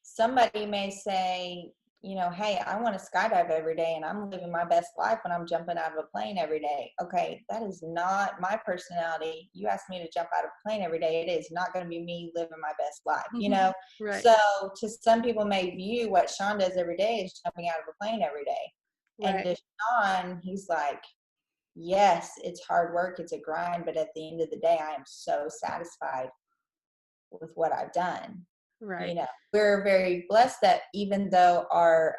somebody may say, hey, I want to skydive every day and I'm living my best life when I'm jumping out of a plane every day. Okay, that is not my personality. You asked me to jump out of a plane every day. It is not going to be me living my best life. Right. So to some people may view what Sean does every day is jumping out of a plane every day. And Right. to Sean, he's like, yes, it's hard work, it's a grind, but at the end of the day, I am so satisfied with what I've done. Right. We're very blessed that even though our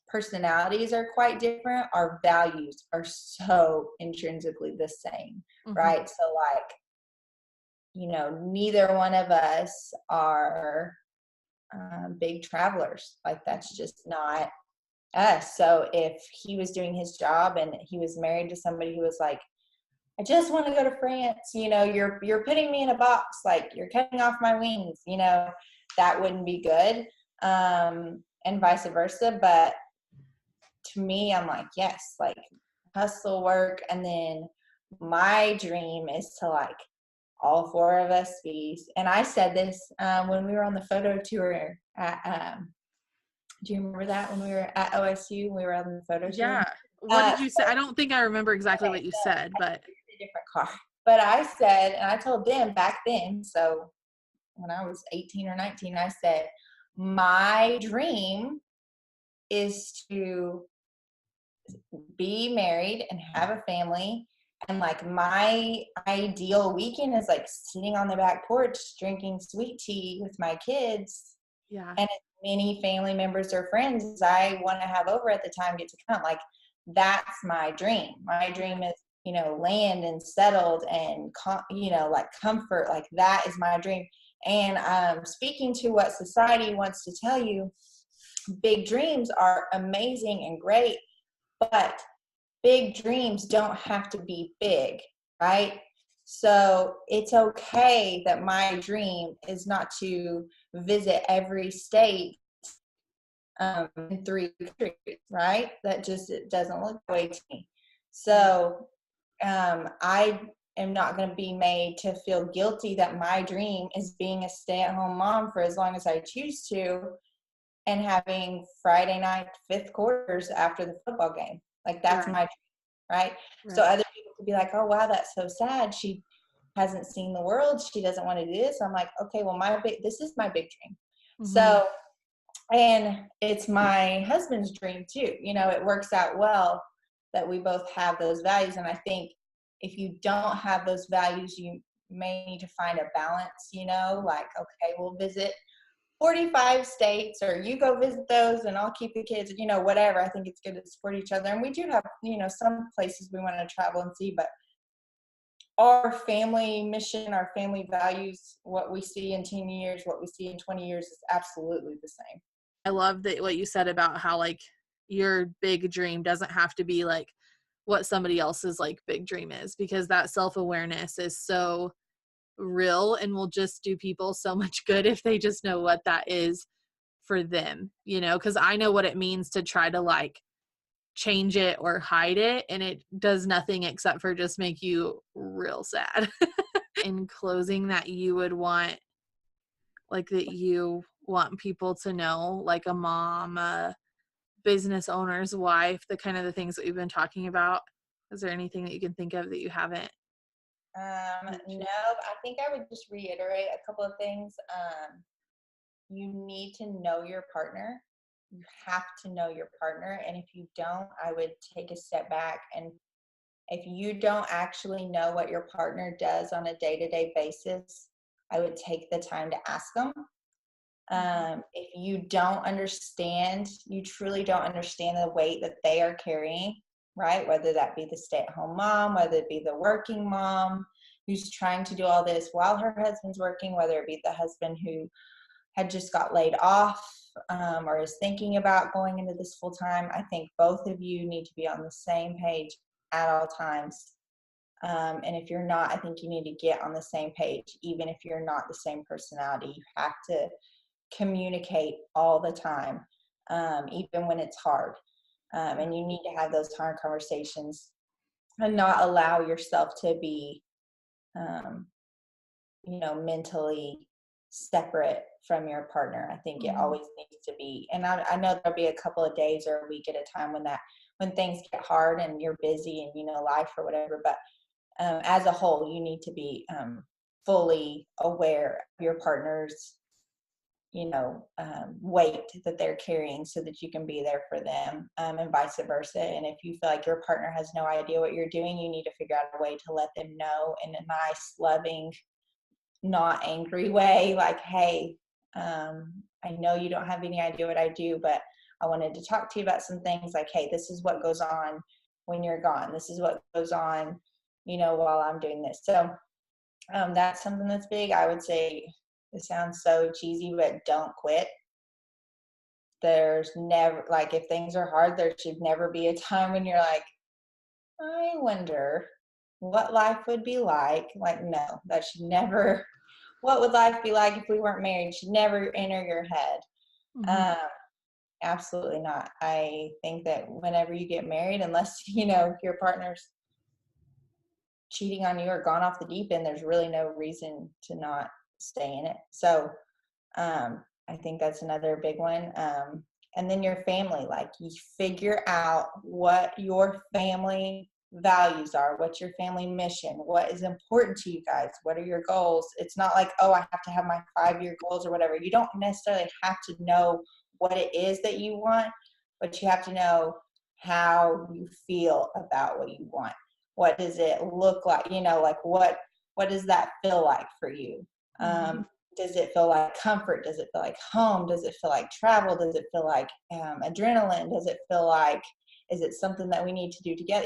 personalities are quite different, our values are so intrinsically the same, right? So, like, neither one of us are big travelers. Like, that's just not us. So if he was doing his job and he was married to somebody who was like, I just want to go to France, you're putting me in a box, like you're cutting off my wings, that wouldn't be good. And vice versa. But to me, I'm like, yes, like hustle, work. And then my dream is to like all four of us be, and I said this when we were on the photo tour at do you remember that when we were at OSU? We were on the photo tour. Yeah. What did you say? So, I don't think I remember exactly okay, what you so said, I but think it's a different car. But I said, and I told them back then, so when I was 18 or 19, I said, my dream is to be married and have a family. And like my ideal weekend is like sitting on the back porch drinking sweet tea with my kids, yeah. and as many family members or friends as I want to have over at the time get to come. Like that's my dream. My dream is, land and settled and, like comfort. Like that is my dream. And speaking to what society wants to tell you, big dreams are amazing and great, but big dreams don't have to be big, right? So it's okay that my dream is not to visit every state in 3 countries, right? That just, it doesn't look that way to me. So I am not going to be made to feel guilty that my dream is being a stay-at-home mom for as long as I choose to and having Friday night fifth quarters after the football game. Like that's Right. my dream, right? So Right. other people could be like, oh wow, that's so sad. She hasn't seen the world. She doesn't want to do this. I'm like, okay, well this is my big dream. So, and it's my husband's dream too. It works out well that we both have those values. And I think if you don't have those values, you may need to find a balance, like, okay, we'll visit 45 states, or you go visit those and I'll keep the kids, whatever. I think it's good to support each other. And we do have, some places we want to travel and see, but our family mission, our family values, what we see in 10 years, what we see in 20 years is absolutely the same. I love that what you said about how like your big dream doesn't have to be like what somebody else's like big dream is, because that self-awareness is so real and will just do people so much good if they just know what that is for them, because I know what it means to try to like change it or hide it, and it does nothing except for just make you real sad. In closing, that you would want, like, that you want people to know, like a mom, a business owner's wife, the kind of the things that we've been talking about? Is there anything that you can think of that you haven't No, mentioned? I think I would just reiterate a couple of things. You need to know your partner. You have to know your partner. And if you don't, I would take a step back. And if you don't actually know what your partner does on a day-to-day basis, I would take the time to ask them. If you don't understand, you truly don't understand the weight that they are carrying, right? Whether that be the stay-at-home mom, whether it be the working mom who's trying to do all this while her husband's working, whether it be the husband who had just got laid off, or is thinking about going into this full time. I think both of you need to be on the same page at all times. And if you're not, I think you need to get on the same page, even if you're not the same personality. You have to communicate all the time, even when it's hard. And you need to have those hard conversations and not allow yourself to be, um, mentally separate from your partner. I think it Mhm. always needs to be. And I know there'll be a couple of days or a week at a time when things get hard and you're busy and life or whatever. But as a whole, you need to be fully aware of your partner's weight that they're carrying so that you can be there for them, and vice versa. And if you feel like your partner has no idea what you're doing, you need to figure out a way to let them know in a nice, loving, not angry way, like, hey, I know you don't have any idea what I do, but I wanted to talk to you about some things. Like, hey, this is what goes on when you're gone. This is what goes on, while I'm doing this. So that's something that's big. I would say, it sounds so cheesy, but don't quit. There's never, like, if things are hard, there should never be a time when you're like, I wonder what life would be like. Like, no, that should never, what would life be like if we weren't married, should never enter your head. Mhm. Um, Absolutely not. I think that whenever you get married, unless, your partner's cheating on you or gone off the deep end, there's really no reason to not stay in it. So I think that's another big one. And then your family, like, you figure out what your family values are, what's your family mission, what is important to you guys, what are your goals. It's not like, oh, I have to have my 5-year goals or whatever. You don't necessarily have to know what it is that you want, but you have to know how you feel about what you want. What does it look like? Like, what does that feel like for you? Mhm. Does it feel like comfort? Does it feel like home? Does it feel like travel? Does it feel like adrenaline? Does it feel like, is it something that we need to do together?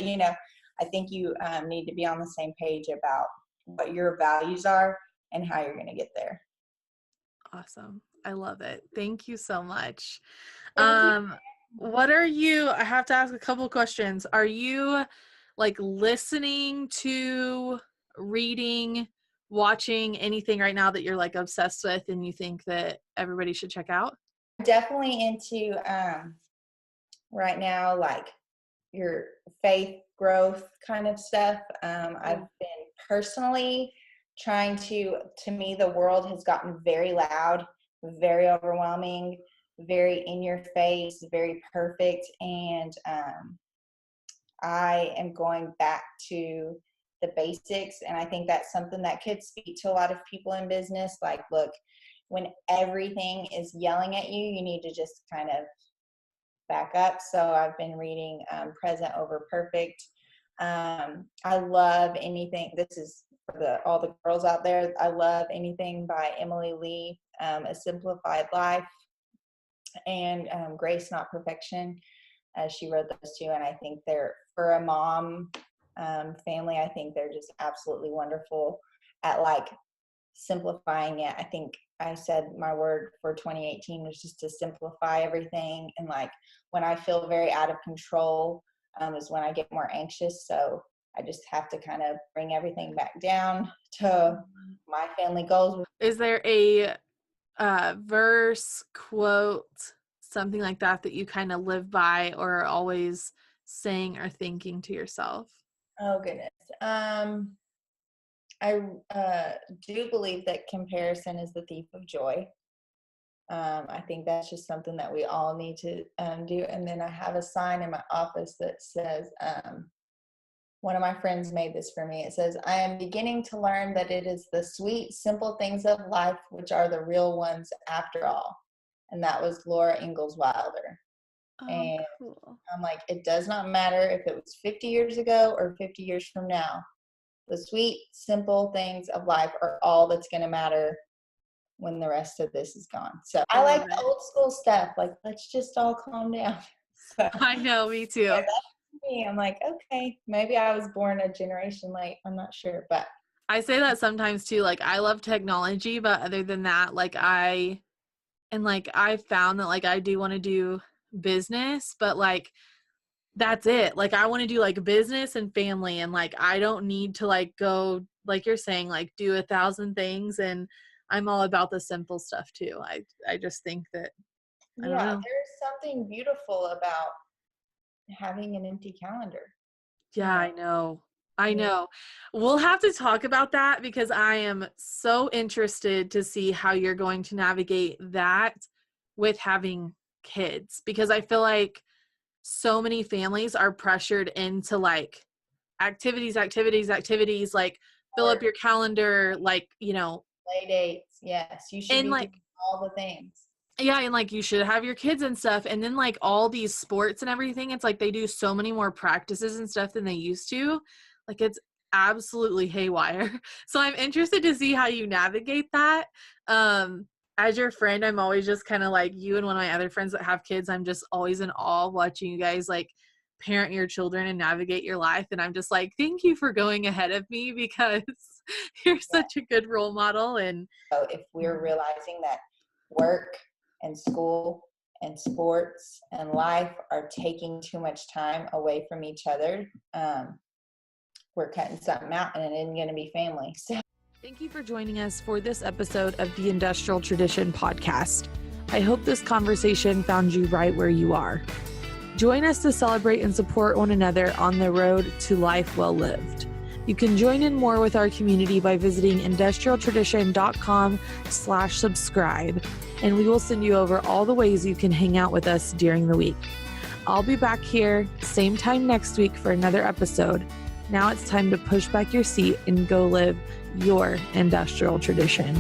I think you need to be on the same page about what your values are and how you're going to get there. Awesome. I love it. Thank you so much. Thank you. Um, what are you, I have to ask a couple questions. Are you like listening to, reading, watching anything right now that you're like obsessed with and you think that everybody should check out? Definitely into right now, like, your faith growth kind of stuff. I've Cool. been personally trying to me, the world has gotten very loud, very overwhelming, very in your face, very perfect. And I am going back to the basics. And I think that's something that could speak to a lot of people in business. Like, look, when everything is yelling at you, you need to just kind of back up. So I've been reading Present Over Perfect. I love anything. This is for all the girls out there. I love anything by Emily Lee, A Simplified Life, and Grace Not Perfection. She wrote those two, and I think they're, for a mom family, I think they're just absolutely wonderful at, like, simplifying it. I think I said my word for 2018 was just to simplify everything. And, like, when I feel very out of control, is when I get more anxious. So I just have to kind of bring everything back down to my family goals. Is there a verse, quote, something like that that you kind of live by or are always saying or thinking to yourself? Oh goodness. I do believe that comparison is the thief of joy. I think that's just something that we all need to do. And then I have a sign in my office that says, one of my friends made this for me. It says, I am beginning to learn that it is the sweet, simple things of life which are the real ones after all. And that was Laura Ingalls Wilder. Oh, And cool. I'm like, it does not matter if it was 50 years ago or 50 years from now. The sweet, simple things of life are all that's going to matter when the rest of this is gone. So I I like love the it. old school stuff. Like, let's just all calm down. So I know, me yeah, too. that's me. I'm like, okay, maybe I was born a generation late. I'm not sure, but I say that sometimes too. Like, I love technology, but other than that, like, I found that, like, I do want to do business, but like, that's it. Like, I want to do like business and family, and like, I don't need to like go, like you're saying, like do 1,000 things. And I'm all about the simple stuff too. I just think that, I don't Yeah, know. there's something beautiful about having an empty calendar, you Yeah, know. I know. I Yeah. know. We'll have to talk about that because I am so interested to see how you're going to navigate that with having kids, because I feel like so many families are pressured into like activities, activities, activities, like fill up Or your calendar, like, play dates. Yes, you should and be doing like, all the things. yeah, and like you should have your kids and stuff. And then like all these sports and everything, it's like they do so many more practices and stuff than they used to. Like, it's absolutely haywire. So I'm interested to see how you navigate that. As your friend, I'm always just kind of like you and one of my other friends that have kids. I'm just always in awe watching you guys like parent your children and navigate your life. And I'm just like, thank you for going ahead of me because you're Yeah. such a good role model. And So if we're realizing that work and school and sports and life are taking too much time away from each other, we're cutting something out, and it isn't going to be family. So thank you for joining us for this episode of the Industrial Tradition Podcast. I hope this conversation found you right where you are. Join us to celebrate and support one another on the road to life well lived. You can join in more with our community by visiting industrialtradition.com/subscribe, and we will send you over all the ways you can hang out with us during the week. I'll be back here, same time next week for another episode. Now it's time to push back your seat and go live your industrial tradition.